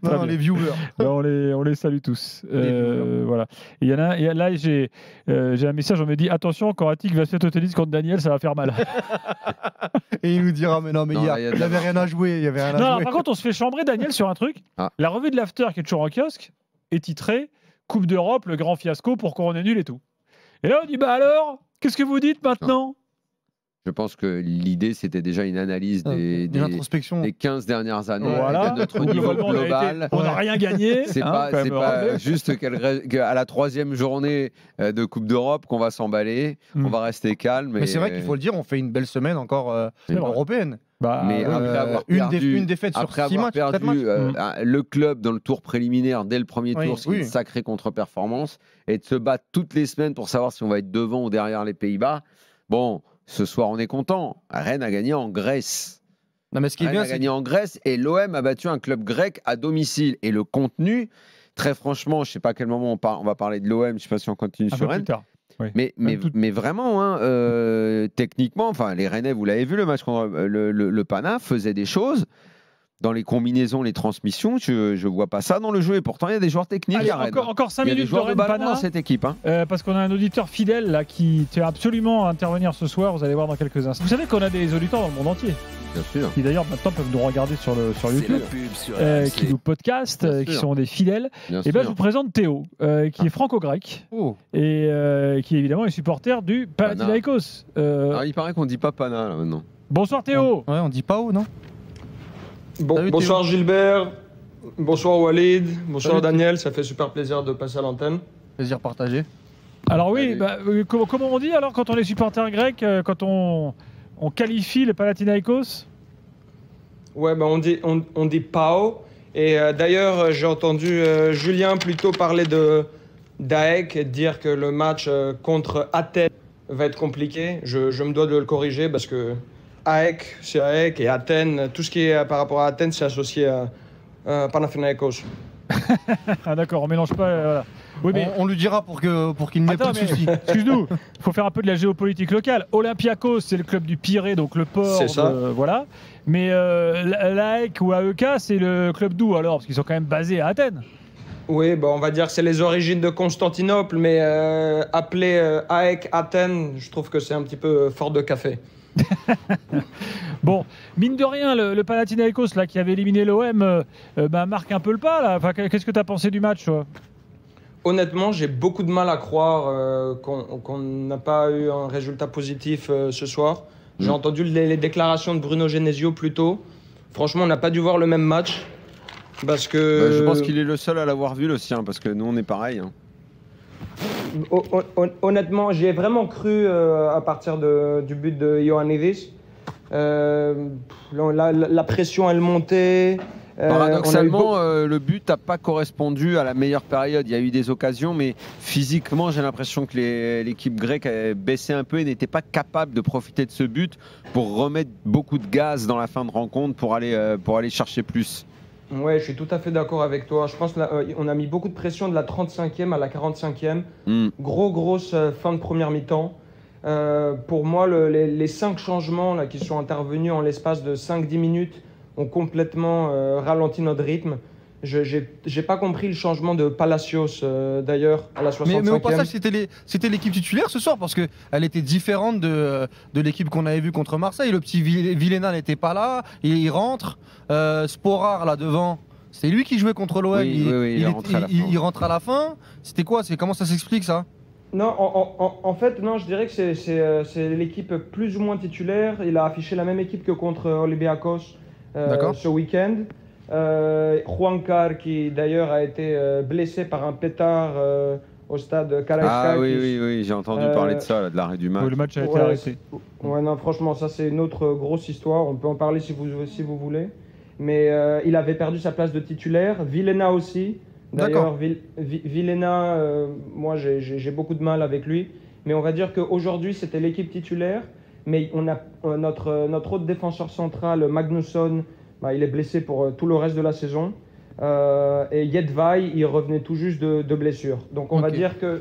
Non, les viewers. On les salue tous. Voilà. Il y en a. Et là, j'ai un message. On me dit attention, quand Attic va se faire au tennis contre Daniel, ça va faire mal. Et il nous dira mais non, mais il n'y avait rien à jouer. Il y avait rien à jouer. Non, par contre, on se fait chambrer Daniel sur un truc. La revue de l'After qui est toujours en kiosque est titrée Coupe d'Europe, le grand fiasco pour qu'on est nul et tout. Et là, on dit bah alors, qu'est-ce que vous dites maintenant? Je pense que l'idée, c'était déjà une analyse des 15 dernières années, de notre niveau global. On n'a rien gagné. C'est pas juste qu'à la 3e journée de Coupe d'Europe qu'on va s'emballer. On va rester calme. Mais c'est vrai qu'il faut le dire, on fait une belle semaine encore européenne. Mais après avoir perdu, une défaite sur 6 matchs, le club dans le tour préliminaire dès le premier tour, c'est une sacrée contre-performance. Et de se battre toutes les semaines pour savoir si on va être devant ou derrière les Pays-Bas. Bon. Ce soir, on est content. Rennes a gagné en Grèce. Non, mais ce qui est bien, a gagné en Grèce et l'OM a battu un club grec à domicile. Et le contenu, très franchement, je ne sais pas à quel moment on va parler de l'OM, je ne sais pas si on continue sur Rennes. Oui. Mais vraiment, techniquement, les Rennais, vous l'avez vu, le match contre le Pana faisait des choses. Dans les combinaisons, les transmissions, je ne vois pas ça dans le jeu. Et pourtant, il y a des joueurs techniques. Allez, encore 5 minutes de Rennes Pana dans cette équipe. Parce qu'on a un auditeur fidèle là, qui tient absolument à intervenir ce soir. Vous allez voir dans quelques instants. Vous savez qu'on a des auditeurs dans le monde entier. Bien sûr. Qui d'ailleurs maintenant peuvent nous regarder sur YouTube, qui nous podcastent, qui sont des fidèles. Et ben je vous présente Théo, qui est franco-grec et qui évidemment est supporter du Panathinaikos. Il paraît qu'on dit pas Pana là maintenant. Bonsoir Théo. Ouais, on dit pas où, non? Bonsoir Gilbert, bonsoir Walid, bonsoir Daniel, ça fait super plaisir de passer à l'antenne. Plaisir partagé. Alors oui, comment on dit alors quand on est supporter grec, quand on qualifie le Panathinaikos? Ouais, on dit PAO. Et d'ailleurs, j'ai entendu Julien plutôt parler d'AEK et dire que le match contre Athènes va être compliqué. Je me dois de le corriger parce que AEK, c'est AEK et Athènes, tout ce qui est par rapport à Athènes, c'est associé à Panathinaikos. Ah d'accord, on mélange pas. Voilà. Oui, mais on lui dira pour qu'il n'ait pas de soucis. Excuse-nous, il faut faire un peu de la géopolitique locale. Olympiakos, c'est le club du Pirée, donc le port. C'est ça. Voilà. Mais l'AEK ou AEK, c'est le club d'où alors? Parce qu'ils sont quand même basés à Athènes. Oui, on va dire que c'est les origines de Constantinople, mais appeler AEK Athènes, je trouve que c'est un petit peu fort de café. Bon, mine de rien, le Panathinaikos là, qui avait éliminé l'OM marque un peu le pas. Là. Enfin, qu'est-ce que tu as pensé du match, toi? Honnêtement, j'ai beaucoup de mal à croire qu'on n'a pas eu un résultat positif ce soir. J'ai entendu les déclarations de Bruno Genesio plus tôt. Franchement, on n'a pas dû voir le même match. Parce que... je pense qu'il est le seul à l'avoir vu, le sien, parce que nous, on est pareil. Hein. Honnêtement, j'y ai vraiment cru à partir du but de Ioannidis. La pression, elle montait. Paradoxalement, le but n'a pas correspondu à la meilleure période. Il y a eu des occasions, mais physiquement, j'ai l'impression que l'équipe grecque avait baissé un peu et n'était pas capable de profiter de ce but pour remettre beaucoup de gaz dans la fin de rencontre pour aller chercher plus. Ouais, je suis tout à fait d'accord avec toi. Je pense qu'on a mis beaucoup de pression de la 35e à la 45e. Grosse fin de première mi-temps. Pour moi, les 5 changements là, qui sont intervenus en l'espace de 5-10 minutes ont complètement ralenti notre rythme. J'ai pas compris le changement de Palacios d'ailleurs à la 65e. Mais au passage, c'était l'équipe titulaire ce soir parce qu'elle était différente de l'équipe qu'on avait vue contre Marseille. Le petit Vilena n'était pas là, il rentre. Sporar là devant, c'est lui qui jouait contre l'OM. Il rentre à la fin. C'était quoi? Comment ça s'explique ça? Non, en fait, non, je dirais que c'est l'équipe plus ou moins titulaire. Il a affiché la même équipe que contre Olympiakos ce week-end. Juan Car, qui d'ailleurs a été blessé par un pétard au stade Karaiskak. Ah oui, j'ai entendu parler de ça, là, de l'arrêt du match. Le match a été arrêté. Ouais, non, franchement, ça c'est une autre grosse histoire. On peut en parler si vous voulez. Mais il avait perdu sa place de titulaire. Vilhena aussi. D'ailleurs, Vilhena, moi j'ai beaucoup de mal avec lui. Mais on va dire qu'aujourd'hui c'était l'équipe titulaire. Mais on a notre autre défenseur central, Magnusson, il est blessé pour tout le reste de la saison. Et Jedvaj, il revenait tout juste de blessure. Donc on va dire que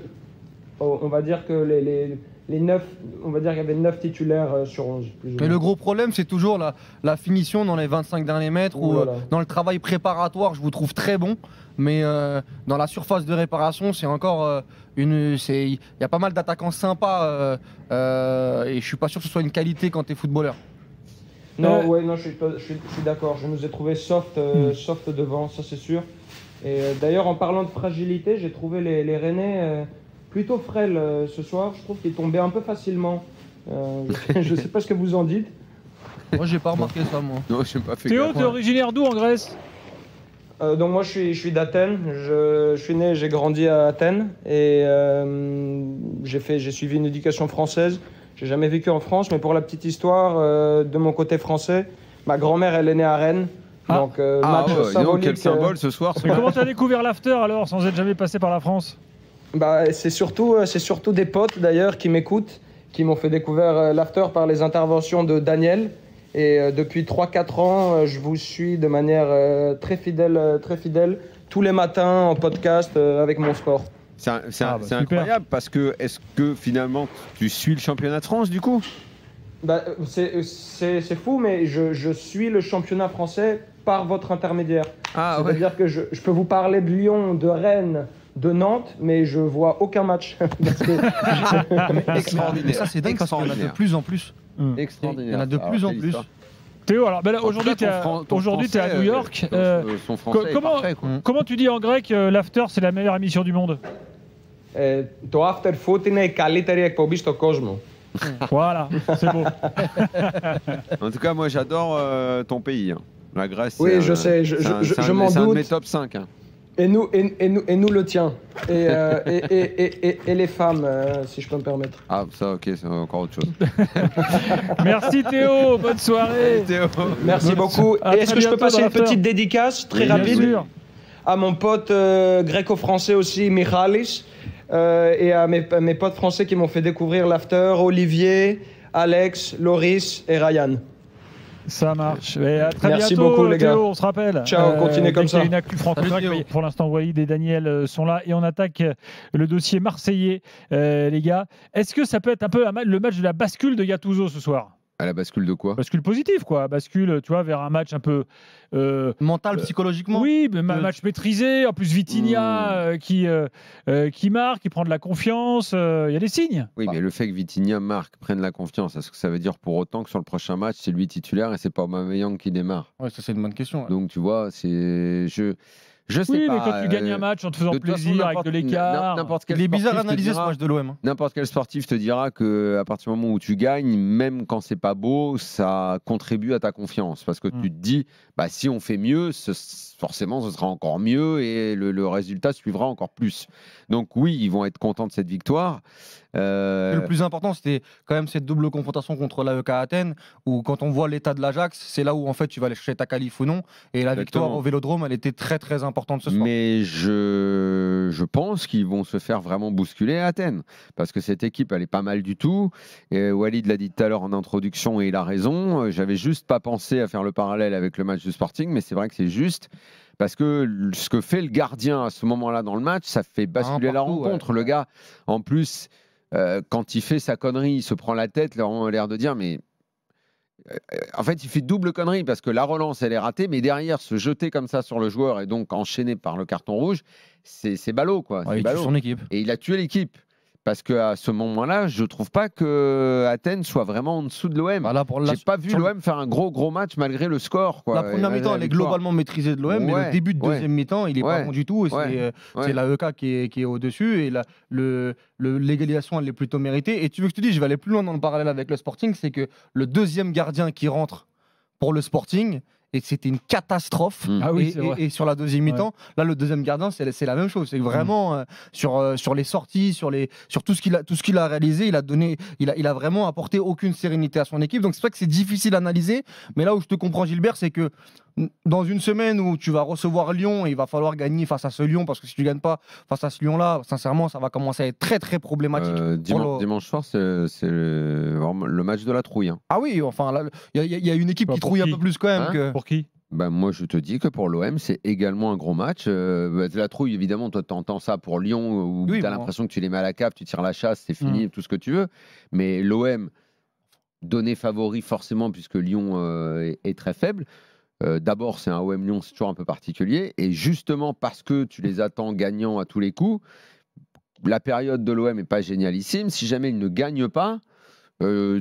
les 9, on va dire qu'il y avait 9 titulaires sur 11. Mais le gros problème, c'est toujours la finition dans les 25 derniers mètres ou dans le travail préparatoire, je vous trouve très bon. Mais dans la surface de réparation, c'est encore il y a pas mal d'attaquants sympas et je suis pas sûr que ce soit une qualité quand tu es footballeur. Non, je suis d'accord. Je nous ai trouvé soft devant, ça c'est sûr. Et d'ailleurs, en parlant de fragilité, j'ai trouvé les Rennais plutôt frêles ce soir. Je trouve qu'ils tombaient un peu facilement. Je sais pas ce que vous en dites. Moi, j'ai pas remarqué ça, moi. Non, j'ai pas fait. Théo, t'es originaire d'où en Grèce? Donc moi, je suis d'Athènes. Je suis né, j'ai grandi à Athènes et j'ai suivi une éducation française. J'ai jamais vécu en France, mais pour la petite histoire, de mon côté français, ma grand-mère, elle est née à Rennes. Donc, match symbolique. Quel symbole ce soir. Mais comment t'as découvert l'after alors, sans être jamais passé par la France? C'est surtout des potes d'ailleurs qui m'écoutent, qui m'ont fait découvrir l'after par les interventions de Daniel. Et depuis 3-4 ans, je vous suis de manière très fidèle, tous les matins en podcast avec mon sport. C'est incroyable parce que est-ce que finalement tu suis le championnat de France du coup? C'est fou, mais je suis le championnat français par votre intermédiaire. C'est-à-dire que je peux vous parler de Lyon, de Rennes, de Nantes, mais je vois aucun match. Extraordinaire. Ça c'est dingue parce qu'il y en a de plus en plus. Extraordinaire. Il y en a de plus en plus. Théo, alors aujourd'hui tu es à New York. Son français est parfait, quoi. Comment tu dis en grec l'after c'est la meilleure émission du monde? Το After Foot είναι η καλύτερη εκπομπή στον κόσμο. Voilà, c'est beau. En tout cas, moi j'adore ton pays. La Grèce, oui, je sais, je m'en doute. C'est un de mes top 5. Et nous le tien. Et les femmes, si je peux me permettre. Ah, ça, ok, c'est encore autre chose. Merci Théo, bonne soirée. Théo. Merci beaucoup. Et est-ce que je peux passer une petite dédicace très rapide à mon pote gréco-français aussi, Michalis, et à mes potes français qui m'ont fait découvrir l'after, Olivier, Alex, Loris et Ryan. Ça marche. Et à très Merci bientôt, beaucoup, les gars. Théo, on se rappelle. Ciao, continuez comme ça. Il y a une actu franco-grecque. Pour l'instant, Walid et Daniel sont là et on attaque le dossier marseillais, les gars. Est-ce que ça peut être un peu le match de la bascule de Gattuso ce soir? À la bascule de quoi? Bascule positive, quoi. Bascule, tu vois, vers un match un peu mental, psychologiquement. Oui, mais match maîtrisé. En plus, Vitinha qui marque, qui prend de la confiance. Il y a des signes. Oui, mais le fait que Vitinha marque, prenne la confiance, est-ce que ça veut dire pour autant que sur le prochain match, c'est lui titulaire et c'est pas Aubameyang qui démarre? Ouais, ça c'est une bonne question. Ouais. Donc tu vois, c'est je sais oui, pas. mais quand tu gagnes un match en te faisant plaisir avec de l'écart. Il est bizarre d'analyser ce match de l'OM. N'importe quel sportif te dira qu'à partir du moment où tu gagnes, même quand c'est pas beau, ça contribue à ta confiance. Parce que tu te dis, si on fait mieux, forcément ce sera encore mieux et le résultat suivra encore plus. Donc oui, ils vont être contents de cette victoire. Le plus important, c'était quand même cette double confrontation contre l'AEK Athènes, où quand on voit l'état de l'Ajax, c'est là où en fait tu vas aller chercher ta qualif ou non. Et la victoire au Vélodrome, elle était très très importante ce soir. Mais je pense qu'ils vont se faire vraiment bousculer à Athènes, parce que cette équipe, elle est pas mal du tout. Et Walid l'a dit tout à l'heure en introduction et il a raison. J'avais juste pas pensé à faire le parallèle avec le match du Sporting, mais c'est vrai que c'est juste. Parce que ce que fait le gardien à ce moment-là dans le match, ça fait basculer la rencontre. Ouais. Le gars, en plus, quand il fait sa connerie, il se prend la tête, l'air de dire, mais en fait, il fait double connerie parce que la relance, elle est ratée, mais derrière, se jeter comme ça sur le joueur et donc enchaîner par le carton rouge, c'est ballot, quoi. Ouais, il tue son équipe. Et il a tué l'équipe. Parce qu'à ce moment-là, je ne trouve pas que Athènes soit vraiment en dessous de l'OM. Je n'ai pas vu l'OM faire un gros match malgré le score. Quoi. La première mi-temps, elle est globalement maîtrisée de l'OM, mais le début de deuxième mi-temps, il n'est pas bon du tout. Et c'est l'AEK qui est au-dessus. Et l'égalisation, elle est plutôt méritée. Et tu veux que je te dise, je vais aller plus loin dans le parallèle avec le Sporting, c'est que le deuxième gardien qui rentre pour le Sporting et c'était une catastrophe. Ah oui, c'est vrai. Et sur la deuxième mi-temps, là, le deuxième gardien, c'est la même chose. C'est vraiment sur les sorties, sur tout ce qu'il a réalisé, il a vraiment apporté aucune sérénité à son équipe. Donc c'est vrai que c'est difficile à analyser. Mais là où je te comprends, Gilbert, c'est que dans une semaine où tu vas recevoir Lyon, il va falloir gagner face à ce Lyon, parce que si tu gagnes pas face à ce Lyon-là, sincèrement, ça va commencer à être très très problématique. Dimanche soir, c'est vraiment le match de la trouille. Hein. Ah oui, enfin, il y a une équipe qui trouille un peu plus quand même. Hein Pour qui? Moi, je te dis que pour l'OM, c'est également un gros match. La trouille, évidemment, toi, tu entends ça pour Lyon, où tu as l'impression que tu les mets à la cave, tu tires la chasse, c'est fini, tout ce que tu veux. Mais l'OM, donné favori forcément, puisque Lyon est très faible. D'abord, c'est un OM Lyon, c'est toujours un peu particulier. Et justement, parce que tu les attends gagnants à tous les coups, la période de l'OM n'est pas génialissime. Si jamais ils ne gagnent pas,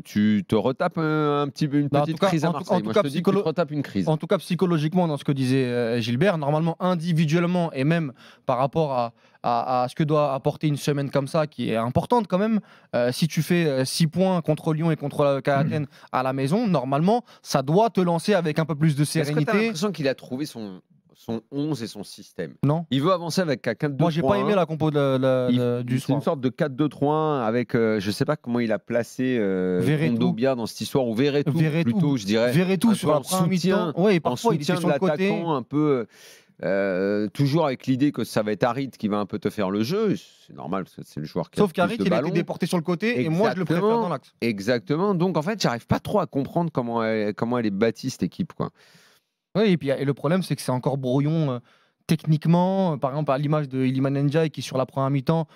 tu te retapes une petite crise à Marseille. Moi, je te dis que tu te retapes une crise. En tout cas, psychologiquement, dans ce que disait Gilbert, normalement, individuellement, et même par rapport à ce que doit apporter une semaine comme ça, qui est importante quand même, si tu fais 6 points contre Lyon et contre Athènes à la maison, normalement, ça doit te lancer avec un peu plus de sérénité. Est-ce que tu as l'impression qu'il a trouvé son 11 et son système? Non. Il veut avancer avec un 4-2-3-1. Moi, j'ai pas aimé la compo du soir. C'est une sorte de 4-2-3-1 avec, je sais pas comment il a placé Kondogbia dans cette histoire, ou Verretou plutôt, je dirais. Verretou sur la première mi-temps. Oui, parfois il était sur le côté. Un peu, toujours avec l'idée que ça va être Harit qui va un peu te faire le jeu. C'est normal parce que c'est le joueur qui Sauf a le plus de qu'Harit, il a été ballons. déporté sur le côté et moi, je le préfère dans l'axe. Exactement. Donc, en fait, j'arrive pas trop à comprendre comment elle est bâtie, cette équipe, quoi. Oui, et le problème, c'est que c'est encore brouillon techniquement. Par exemple, à l'image de Iliman Ndiaye qui, sur la première mi-temps,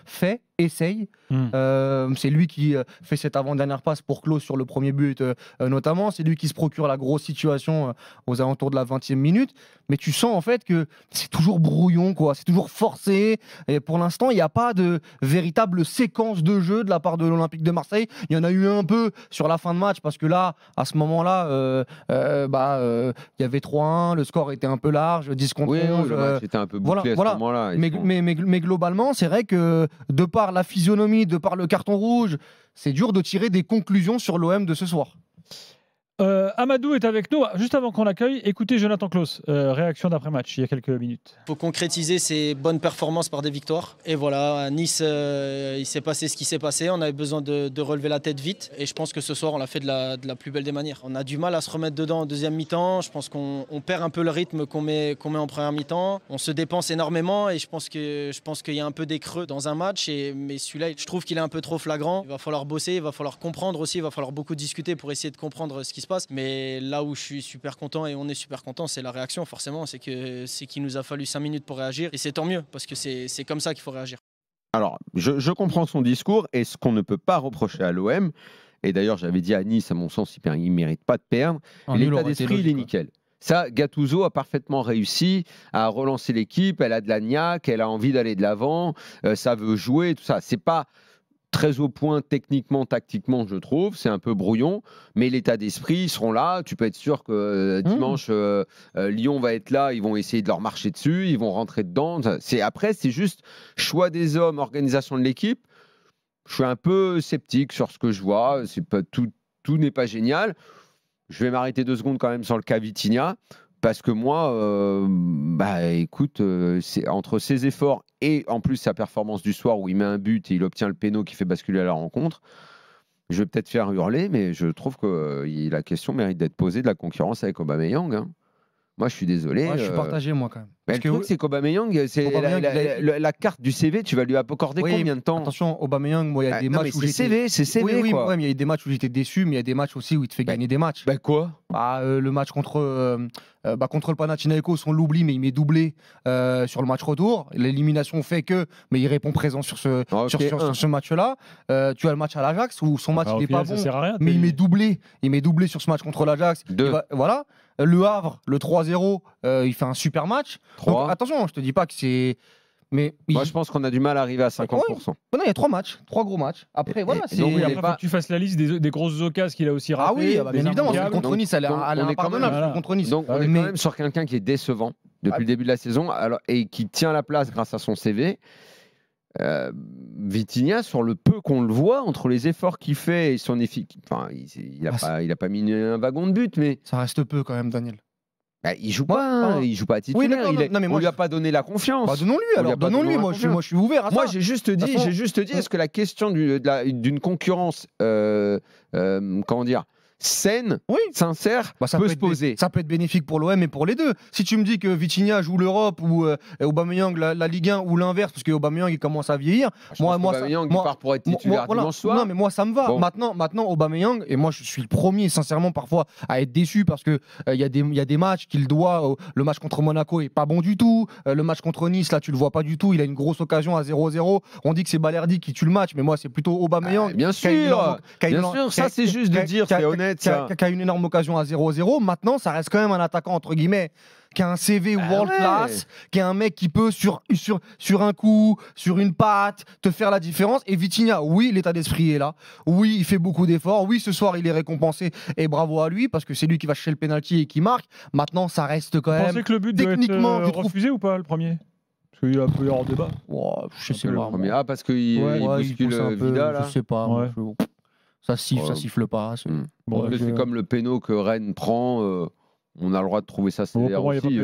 essaye. C'est lui qui fait cette avant-dernière passe pour Klose sur le premier but, notamment. C'est lui qui se procure la grosse situation aux alentours de la 20e minute. Mais tu sens en fait que c'est toujours brouillon, quoi. C'est toujours forcé. Et pour l'instant, il n'y a pas de véritable séquence de jeu de la part de l'Olympique de Marseille. Il y en a eu un peu sur la fin de match parce que là, à ce moment-là, il y avait 3-1, le score était un peu large, 10 contre 11. Le match était un peu bouclé à ce moment-là. Mais globalement, c'est vrai que de par la physionomie, de par le carton rouge, c'est dur de tirer des conclusions sur l'OM de ce soir. Amadou est avec nous. Juste avant qu'on l'accueille, écoutez Jonathan Clauss, réaction d'après-match il y a quelques minutes. Il faut concrétiser ces bonnes performances par des victoires. Et voilà, à Nice, il s'est passé ce qui s'est passé. On avait besoin de relever la tête vite. Et je pense que ce soir, on l'a fait de la plus belle des manières. On a du mal à se remettre dedans en deuxième mi-temps. Je pense qu'on perd un peu le rythme qu'on met en première mi-temps. On se dépense énormément et je pense qu'il y a un peu des creux dans un match. Mais celui-là, je trouve qu'il est un peu trop flagrant. Il va falloir bosser, il va falloir comprendre aussi, il va falloir beaucoup discuter pour essayer de comprendre ce qui se passe. Mais là où je suis super content et on est super content, c'est la réaction forcément. C'est qu'il nous a fallu 5 minutes pour réagir et c'est tant mieux parce que c'est comme ça qu'il faut réagir. Alors, je comprends son discours et ce qu'on ne peut pas reprocher à l'OM, et d'ailleurs j'avais dit à Nice, à mon sens, il ne mérite pas de perdre, l'état d'esprit il est nickel. Ça, Gattuso a parfaitement réussi à relancer l'équipe, elle a de la niaque, elle a envie d'aller de l'avant, ça veut jouer, tout ça. C'est pas très au point techniquement, tactiquement, je trouve. C'est un peu brouillon, mais l'état d'esprit, ils seront là. Tu peux être sûr que dimanche, Lyon va être là. Ils vont essayer de leur marcher dessus. Ils vont rentrer dedans. Après, c'est juste choix des hommes, organisation de l'équipe. Je suis un peu sceptique sur ce que je vois. C'est pas tout n'est pas génial. Je vais m'arrêter 2 secondes quand même sur le cas Vitinha. Parce que moi, écoute, c'est entre ses efforts et en plus sa performance du soir où il met un but et il obtient le péno qui fait basculer la rencontre, je vais peut-être faire hurler, mais je trouve que la question mérite d'être posée de la concurrence avec Aubameyang. Hein. Moi, je suis désolé. Ouais, je suis partagé, moi, quand même. Le truc, c'est qu'Aubameyang, la carte du CV, tu vas lui accorder combien de temps? Attention, Aubameyang, moi, il y a des matchs où c'est CV, oui, quoi. Ouais, mais il y a des matchs où j'étais déçu, mais il y a des matchs aussi où il te fait gagner des matchs. Quoi? Le match contre le Panathinaikos, on l'oublie, mais il met doublé sur le match retour. L'élimination fait que, mais il répond présent sur ce match-là. Tu as le match à l'Ajax où son match n'est pas bon, mais il met doublé. Il met doublé sur ce match contre l'Ajax. Voilà. Le Havre, le 3-0, il fait un super match. Donc, attention, je te dis pas que c'est. Mais moi, je pense qu'on a du mal à arriver à 50%. Non, il y a 3 matchs, 3 gros matchs. Après, voilà. Donc, après, faut que tu fasses la liste des grosses occasions qu'il a aussi raté. Ah oui, bien évidemment. Contre Nice, elle est impardonnable. Contre Nice. Donc, on est quand même sur quelqu'un qui est décevant depuis le début de la saison et qui tient la place grâce à son CV. Vitinha, sur le peu qu'on le voit, entre les efforts qu'il fait et son efficacité, il a pas mis un wagon de but, mais ça reste peu quand même, Daniel. Il joue pas, il joue pas titulaire. Oui, d'accord, non, mais on moi, lui a pas donné la confiance. Bah, donnons-lui On lui alors, a pas donnons-lui. donné la Moi, je confiance. suis ouvert à ça. Moi, j'ai juste dit, est-ce que la question d'une concurrence, comment dire, saine, sincère, ça peut se poser. Ça peut être bénéfique pour l'OM et pour les deux. Si tu me dis que Vitinha joue l'Europe ou Aubameyang la Ligue 1 ou l'inverse, parce que Aubameyang il commence à vieillir. Aubameyang il part pour être titulaire dimanche soir. Non, mais moi ça me va. Bon. Maintenant Aubameyang, et moi je suis le premier sincèrement parfois à être déçu parce que il y a des matchs qu'il doit. Le match contre Monaco est pas bon du tout. Le match contre Nice là tu le vois pas du tout. Il a une grosse occasion à 0-0. On dit que c'est Balerdi qui tue le match, mais moi c'est plutôt Aubameyang. Bien sûr, ça c'est juste de dire, c'est honnête. Qui a une énorme occasion à 0-0. Maintenant, ça reste quand même un attaquant, entre guillemets, qui a un CV world class, qui est un mec qui peut, sur un coup, sur une patte, te faire la différence. Et Vitinha, oui, l'état d'esprit est là. Oui, il fait beaucoup d'efforts. Oui, ce soir, il est récompensé. Et bravo à lui, parce que c'est lui qui va chercher le penalty et qui marque. Maintenant, ça reste quand même. Vous pensez que le but techniquement, doit être refusé ou pas, le premier? Parce qu'il y a un peu hors débat. Je sais pas. Parce qu'il bouscule Vida, là. Je sais pas. Ouais. Ça siffle, ça siffle pas. C'est comme le péno que Rennes prend. On a le droit de trouver ça sévère aussi.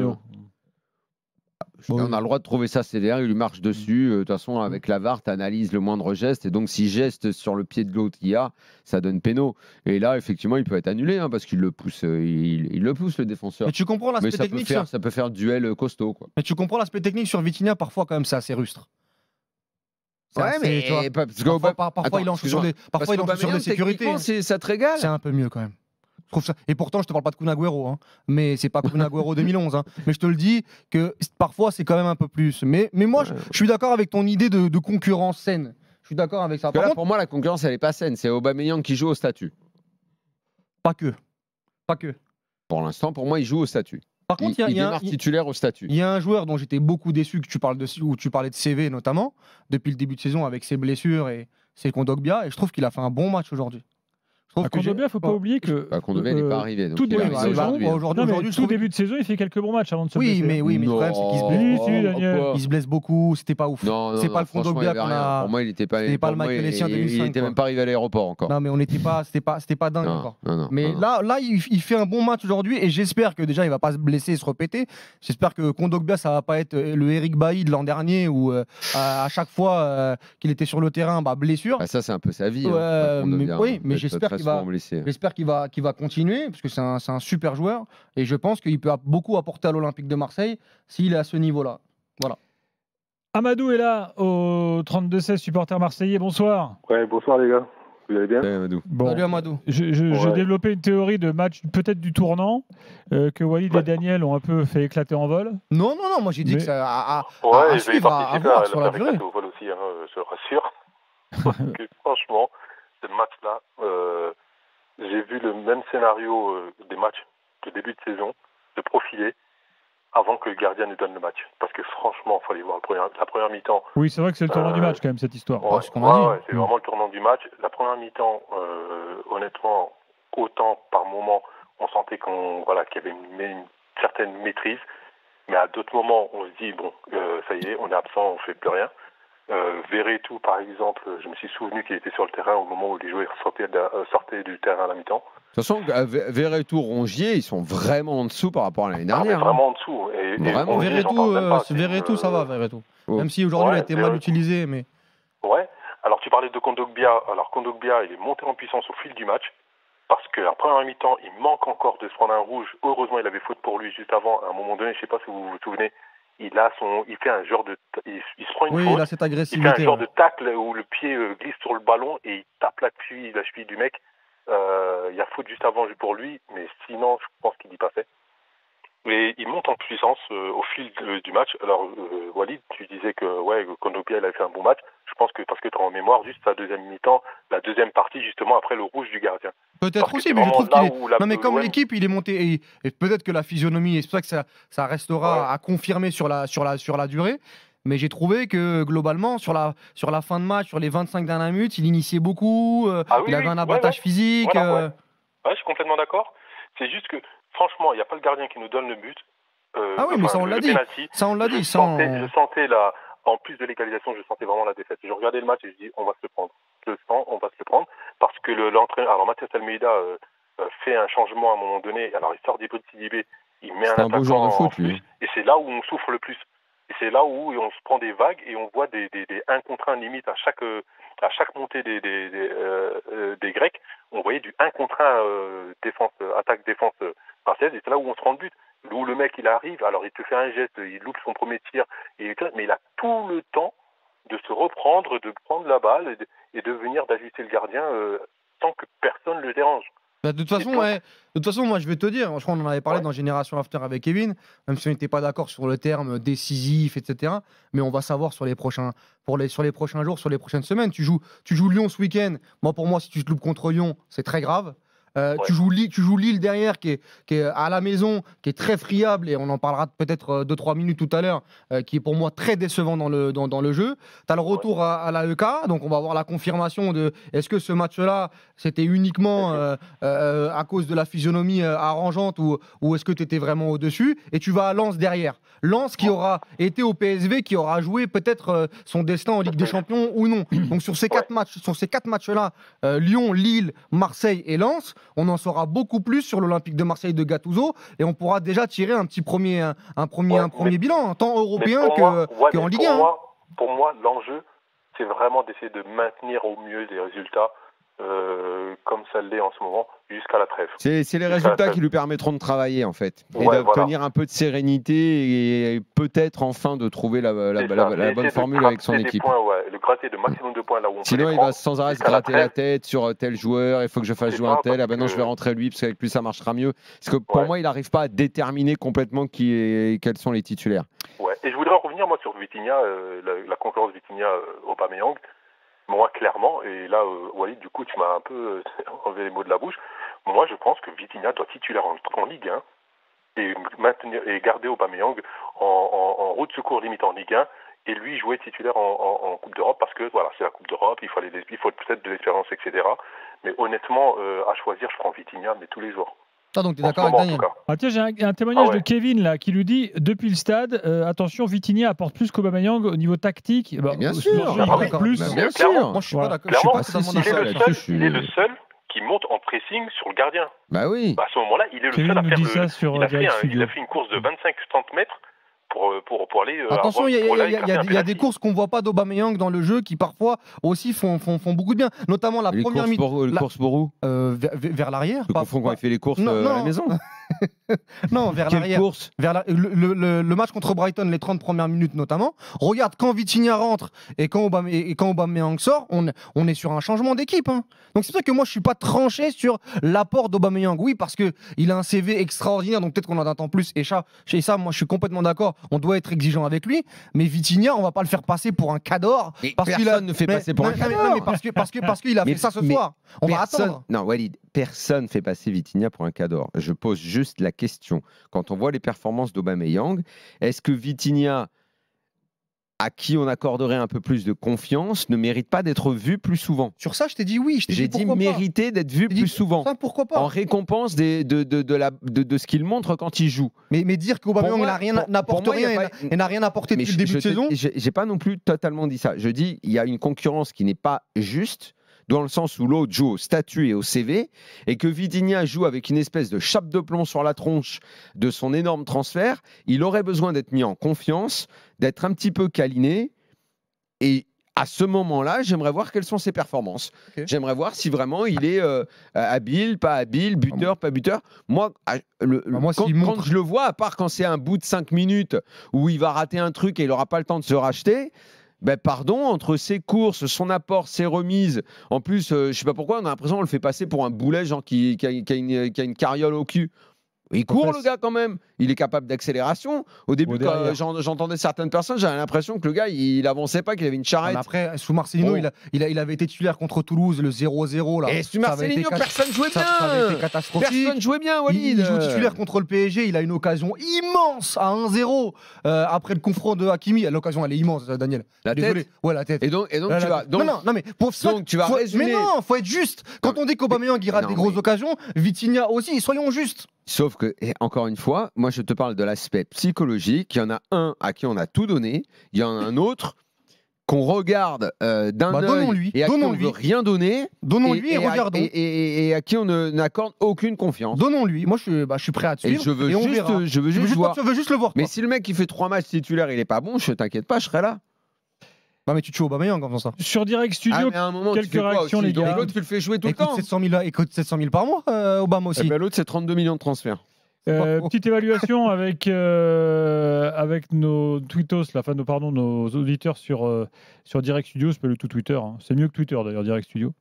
On a le droit de trouver ça sévère. Il lui marche dessus. De toute façon, avec la VAR, tu analyses le moindre geste. Et donc, si geste sur le pied de l'autre il y a, ça donne péno. Et là, effectivement, il peut être annulé parce qu'il le pousse. Il le pousse, le défenseur. Mais tu comprends l'aspect technique. Ça peut faire duel costaud, quoi. Mais tu comprends l'aspect technique sur Vitinha. Parfois, quand même, c'est assez rustre. Mais parfois il en sur des sécurités. Ça te régale. C'est un peu mieux quand même. Je trouve ça. Et pourtant, je te parle pas de Kun Agüero, mais c'est pas Kun Agüero 2011. Mais je te le dis que parfois c'est quand même un peu plus. Mais moi, je suis d'accord avec ton idée de concurrence saine. Je suis d'accord avec ça. Pour moi, la concurrence, elle est pas saine. C'est Aubameyang qui joue au statut. Pas que. Pour l'instant, pour moi, il joue au statut. Par contre, il démarre titulaire au statut. Il y a un joueur dont j'étais beaucoup déçu, où tu parlais de CV notamment, depuis le début de saison avec ses blessures, et c'est Kondogbia, et je trouve qu'il a fait un bon match aujourd'hui. Kondogbia, il ne faut pas oublier que Kondogbia n'est pas arrivé. Tout début de saison, début de saison, il fait quelques bons matchs avant de se blesser. Oui, mais le problème, c'est qu'il se blesse. Il se blesse beaucoup, c'était pas ouf. C'est pas le Kondogbia qu'on a. Pour moi, il n'était pas. C'était pas le Michael Essien 2005. Il n'était même pas arrivé à l'aéroport encore. Non, mais c'était pas dingue encore. Mais là, il fait un bon match aujourd'hui, et j'espère que déjà, il va pas se blesser et se répéter. J'espère que Kondogbia, ça va pas être le Eric Bailly de l'an dernier, où à chaque fois qu'il était sur le terrain, blessure. Ça, c'est un peu sa vie. Oui, mais j'espère qu'il va continuer, parce que c'est un super joueur, et je pense qu'il peut beaucoup apporter à l'Olympique de Marseille s'il est à ce niveau-là. Voilà. Amadou est là au 32-16, supporter marseillais. Bonsoir. Ouais, bonsoir les gars. Vous allez bien? Amadou. Bon. Salut Amadou. Je développais une théorie de match, peut-être du tournant, que Walid et Daniel ont un peu fait éclater en vol. Non, moi j'ai dit que ça à suivre, à voir sur la durée. Au vol aussi, je rassure. Parce que franchement, ce match-là, j'ai vu le même scénario des matchs de début de saison se profiler avant que le gardien nous donne le match. Parce que franchement, il fallait voir la première mi-temps. Oui, c'est vrai que c'est le tournant du match quand même, cette histoire. Ouais, c'est vraiment le tournant du match. La première mi-temps, honnêtement, autant par moment, on sentait qu'il y avait une certaine maîtrise. Mais à d'autres moments, on se dit, ça y est, on est absent, on ne fait plus rien. Verretou, par exemple, je me suis souvenu qu'il était sur le terrain au moment où les joueurs sortaient du terrain à la mi-temps. De toute façon, Verretou, Rongier, ils sont vraiment en dessous par rapport à l'année dernière. Vraiment en dessous. Vraiment. Verretou, ça va, Verretou. Même si aujourd'hui, il a été mal utilisé. Mais... Ouais. Alors, tu parlais de Kondogbia. Alors, Kondogbia, il est monté en puissance au fil du match. Parce qu'en première mi-temps, il manque encore de se prendre un rouge. Heureusement, il avait faute pour lui juste avant. À un moment donné, je ne sais pas si vous vous souvenez, il fait un genre de, il se prend une faute. Il a cette agressivité. Il fait un genre de tacle où le pied glisse sur le ballon et il tape la cheville du mec. Il y a faute juste avant pour lui, mais sinon, je pense qu'il y passait. Mais il monte en puissance au fil du match. Alors, Walid, tu disais que Kondogbia, il a fait un bon match. Je pense que parce que tu as en mémoire juste sa deuxième mi-temps, la deuxième partie, justement, après le rouge du gardien. Peut-être aussi, mais je trouve qu'il est... Non, mais comme l'équipe, il est monté, et peut-être que la physionomie, et c'est pour ça que ça restera à confirmer sur la durée, mais j'ai trouvé que, globalement, sur la fin de match, sur les 25 dernières minutes, il initiait beaucoup, il avait un abattage physique. Ouais, je suis complètement d'accord. C'est juste que, franchement, il n'y a pas le gardien qui nous donne le but. Mais ça, on l'a dit. Je sentais là, en plus de l'égalisation, je sentais vraiment la défaite. Je regardais le match et je dis, on va se le prendre. Je le sens, on va se le prendre. Parce que l'entraîneur, alors Mathias Almeida fait un changement à un moment donné. Alors il sort d'Hippolyte Sidibé il met un C'est un beau joueur de attaquant en foot, lui. plus, et c'est là où on souffre le plus. Et c'est là où on se prend des vagues et on voit des 1 contre 1 limite à chaque montée des Grecs. On voyait du 1 contre 1 attaque-défense marseillaise, et c'est là où on se rend le but. Où le mec il arrive, alors il te fait un geste, il loupe son premier tir, mais il a tout le temps de se reprendre, de prendre la balle et de venir d'ajuster le gardien sans que personne le dérange. Bah, de toute façon, moi je vais te dire, je crois qu'on en avait parlé dans Génération After avec Kevin, même si on n'était pas d'accord sur le terme décisif, etc. Mais on va savoir sur les prochains jours, sur les prochaines semaines. Tu joues Lyon ce week-end. Pour moi, si tu te loupes contre Lyon, c'est très grave. Tu joues Lille derrière qui est à la maison, qui est très friable, et on en parlera peut-être 2-3 minutes tout à l'heure, qui est pour moi très décevant dans le jeu. Tu as le retour à l'AEK, donc on va avoir la confirmation de est-ce que ce match-là c'était uniquement à cause de la physionomie arrangeante ou est-ce que tu étais vraiment au-dessus, et tu vas à Lens derrière. Lens qui aura été au PSV, qui aura joué peut-être son destin en Ligue des Champions ou non. Donc sur ces 4 matchs-là, Lyon, Lille, Marseille et Lens, on en saura beaucoup plus sur l'Olympique de Marseille de Gattuso, et on pourra déjà tirer un premier bilan, tant européen qu'en Ligue 1. Pour moi, l'enjeu, c'est vraiment d'essayer de maintenir au mieux les résultats comme ça l'est en ce moment, jusqu'à la trêve. C'est les résultats qui lui permettront de travailler, en fait, et d'obtenir un peu de sérénité et peut-être enfin de trouver la bonne formule avec son équipe. Le gratter de maximum de points là où on Sinon, peut les il prendre, va sans arrêt se gratter la tête sur tel joueur, il faut que je fasse jouer un tel, non, je vais rentrer lui, parce qu'avec lui, ça marchera mieux. Parce que pour moi, il n'arrive pas à déterminer complètement quels sont les titulaires. Ouais. Et je voudrais en revenir, moi, sur Vitinha, la concurrence Vitinha-Aubameyang. Moi, clairement, et là, Walid, du coup, tu m'as un peu enlevé les mots de la bouche. Moi, je pense que Vitinha doit titulaire en Ligue 1 et garder Aubameyang en roue de secours limite en Ligue 1 et lui jouer titulaire en Coupe d'Europe, parce que voilà, c'est la Coupe d'Europe, il faut peut-être de l'expérience, etc. Mais honnêtement, à choisir, je prends Vitinha, mais tous les jours. Ah, donc tu es d'accord avec Daniel? Tiens, j'ai un témoignage de Kevin là, qui lui dit depuis le stade, attention, Vitinha apporte plus qu'Aubameyang au niveau tactique. Bien sûr, bien sûr. Moi, je suis pas d'accord. Il est le seul qui monte en pressing sur le gardien. Bah oui. À ce moment-là, il est le seul à faire il a fait une course de 25-30 mètres pour aller. Attention, il y a des courses qu'on voit pas d'Aubameyang dans le jeu qui parfois aussi font beaucoup de bien, notamment la première mi-temps. Course pour où vers l'arrière. Tu confonds quand il fait les courses à la maison. Non, vers l'arrière. Le match contre Brighton, les 30 premières minutes notamment. Regarde, quand Vitinha rentre et quand Aubameyang sort, on est sur un changement d'équipe. Hein. Donc c'est pour ça que moi je suis pas tranché sur l'apport d'Aubameyang. Oui, parce que il a un CV extraordinaire, donc peut-être qu'on en attend plus. Et ça, moi je suis complètement d'accord. On doit être exigeant avec lui. Mais Vitinha, on va pas le faire passer pour un cador. Personne ne fait passer pour un cador. Parce qu'il a fait ça ce soir. On va attendre. Non, Walid, personne ne fait passer Vitinha pour un cador. Je pose juste la question. Quand on voit les performances d'Aubameyang, est-ce que Vitinha, à qui on accorderait un peu plus de confiance, ne mérite pas d'être vu plus souvent? Sur ça, je t'ai dit oui. J'ai dit mériter d'être vu plus souvent. Ça, pourquoi pas? En récompense de ce qu'il montre quand il joue. Mais dire qu'Aubameyang n'apporte rien et n'a rien apporté depuis le début de saison. J'ai pas non plus totalement dit ça. Je dis il y a une concurrence qui n'est pas juste, dans le sens où l'autre joue au statut et au CV, et que Vitinha joue avec une espèce de chape de plomb sur la tronche de son énorme transfert. Il aurait besoin d'être mis en confiance, d'être un petit peu câliné, et à ce moment-là, j'aimerais voir quelles sont ses performances. Okay. J'aimerais voir si vraiment il est habile, pas habile, buteur, pas buteur. Moi, quand je le vois, à part quand c'est un bout de 5 minutes où il va rater un truc et il n'aura pas le temps de se racheter, pardon, entre ses courses, son apport, ses remises, en plus, je sais pas pourquoi, on a l'impression qu'on le fait passer pour un boulet, genre qui a une carriole au cul. Il court, le gars, quand même. Il est capable d'accélération. Au début, quand j'entendais certaines personnes, j'avais l'impression que le gars, il avançait pas, qu'il avait une charrette. Après, sous Marcelino, il avait été titulaire contre Toulouse, le 0-0. Là. Et sous Marcelino, personne jouait bien. Ça avait été catastrophique. Personne jouait bien, Walid. Il joue titulaire contre le PSG. Il a une occasion immense à 1-0 après le confront de Hakimi. L'occasion, elle est immense, Daniel. La Désolé. tête. Ouais, la tête. Et donc tu vas. Non, mais pour ça, donc tu vas résumer. Mais non, faut être juste. Quand on dit qu'Aubameyang il rate des grosses occasions, Vitinha aussi. Soyons justes. Sauf que, encore une fois, moi je te parle de l'aspect psychologique. Il y en a un à qui on a tout donné, il y en a un autre qu'on regarde d'un œil donnons-lui, et à qui on ne donnons-lui. veut rien donner, Donnons-lui et regardons. et à qui on n'accorde aucune confiance. Donnons-lui. Moi, je suis prêt à te Et suivre. je veux on juste, verra. je veux juste voir. Je veux juste le voir. Mais quoi. si le mec qui fait 3 matchs titulaires, il est pas bon, je t'inquiète pas, je serai là. Non, mais tu tues Aubameyang en faisant ça. Sur Direct Ah, Studio, mais à un moment, tu quelques fais quoi réactions, aussi les Donc gars. l'autre, tu le fais jouer tout le Écoute temps. 700 000 par mois, Obama aussi. Eh ben, l'autre, c'est 32 millions de transferts. Petite évaluation avec nos tweetos, nos auditeurs sur Direct Studio, c'est pas le tout Twitter, hein. C'est mieux que Twitter d'ailleurs, Direct Studio.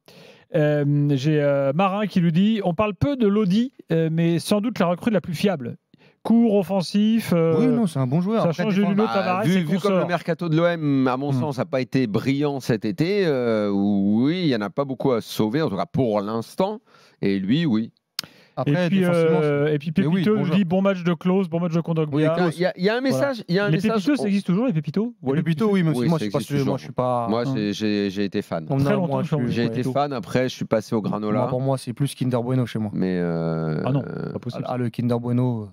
J'ai Marin qui nous dit on parle peu de Lodi, mais sans doute la recrue la plus fiable. Court, offensif. Oui, non, c'est un bon joueur. Ça Après, change de défendre- Nuno Tavares. Vu et comme consorts. le mercato de l'OM, à mon sens, n'a pas été brillant cet été, oui, il n'y en a pas beaucoup à sauver, en tout cas pour l'instant. Et lui, oui. Après, et puis Mais oui, Pépito bon nous joueur. dit bon match de Klose, bon match de Kondogbia. Il y a un message. Il y a un les message. Pépitos, ça existe toujours, les Pépitos Les Pépitos, oui, mais Oui, moi, ça je suis pas existe sûr. Moi, toujours. je suis pas. Moi, j'ai été fan. Non, Très moi, longtemps, je suis- J'ai été fan, après, je suis passé au granola. Moi, pour moi, c'est plus Kinder Bueno chez moi. Mais Ah non, pas possible. Ah, le Kinder Bueno,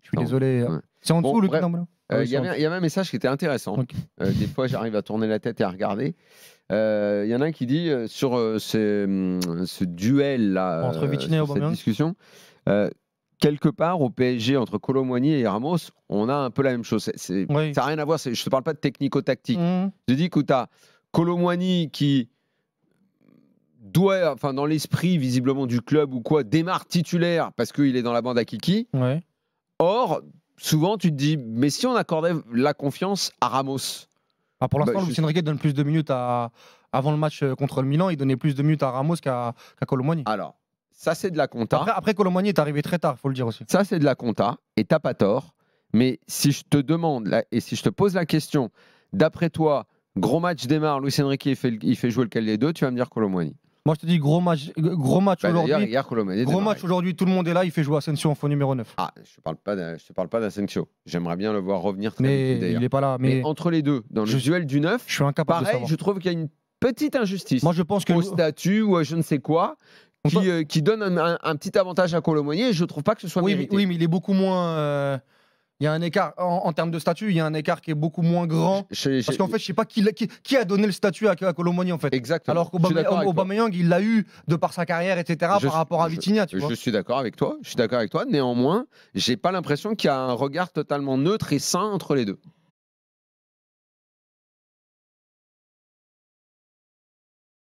je suis Non. désolé. Ouais. C'est en dessous Bon, le bref. Kinder Bueno. Il y avait un message qui était intéressant. Ok. Des fois, j'arrive à tourner la tête et à regarder. Il y en a un qui dit sur ce duel-là, Entre Vitinha et sur cette Aubameyang. discussion, quelque part au PSG, entre Kolo Muani et Ramos, on a un peu la même chose. Ça n'a rien à voir, je ne te parle pas de technico-tactique. Je dis que tu as Kolo Muani qui doit, enfin dans l'esprit visiblement du club ou quoi, démarre titulaire parce qu'il est dans la bande à Kiki. Ouais. Or, souvent, tu te dis, mais si on accordait la confiance à Ramos. Ah, pour l'instant, Bah, Luis Enrique donne plus de minutes avant le match contre le Milan. Il donnait plus de minutes à Ramos qu'à Kolo Muani. Alors, ça, c'est de la compta. Après Kolo Muani est arrivé très tard, il faut le dire aussi. Ça, c'est de la compta, et t'as pas tort. Mais si je te demande, et si je te pose la question, d'après toi, gros match démarre, Luis Enrique, il fait jouer lequel des deux, tu vas me dire Kolo Muani. Moi, je te dis gros match Bah, aujourd'hui. hier, Kolo Muani Gros démarrait. match aujourd'hui, tout le monde est là, il fait jouer Asensio en faux numéro 9. Ah, je te parle pas d'Asensio. J'aimerais bien le voir revenir très vite, Mais d'ailleurs. il est pas là. Mais entre les deux, dans le duel du 9, je suis incapable de pareil, savoir. je trouve qu'il y a une petite injustice. Moi, je pense que au statut ou à je ne sais quoi, qui donne un petit avantage à Kolo Muani, et je trouve pas que ce soit mérité. Oui, mais il est beaucoup moins. Il y a un écart en termes de statut, il y a un écart qui est beaucoup moins grand. Parce qu'en fait, je sais pas qui a donné le statut à Kolo Muani en fait. Exactement. Alors Je suis d'accord avec toi. qu'Aubameyang, il l'a eu de par sa carrière, etc. par rapport à Vitinha, tu vois. Je suis d'accord avec toi. Néanmoins, j'ai pas l'impression qu'il y a un regard totalement neutre et sain entre les deux.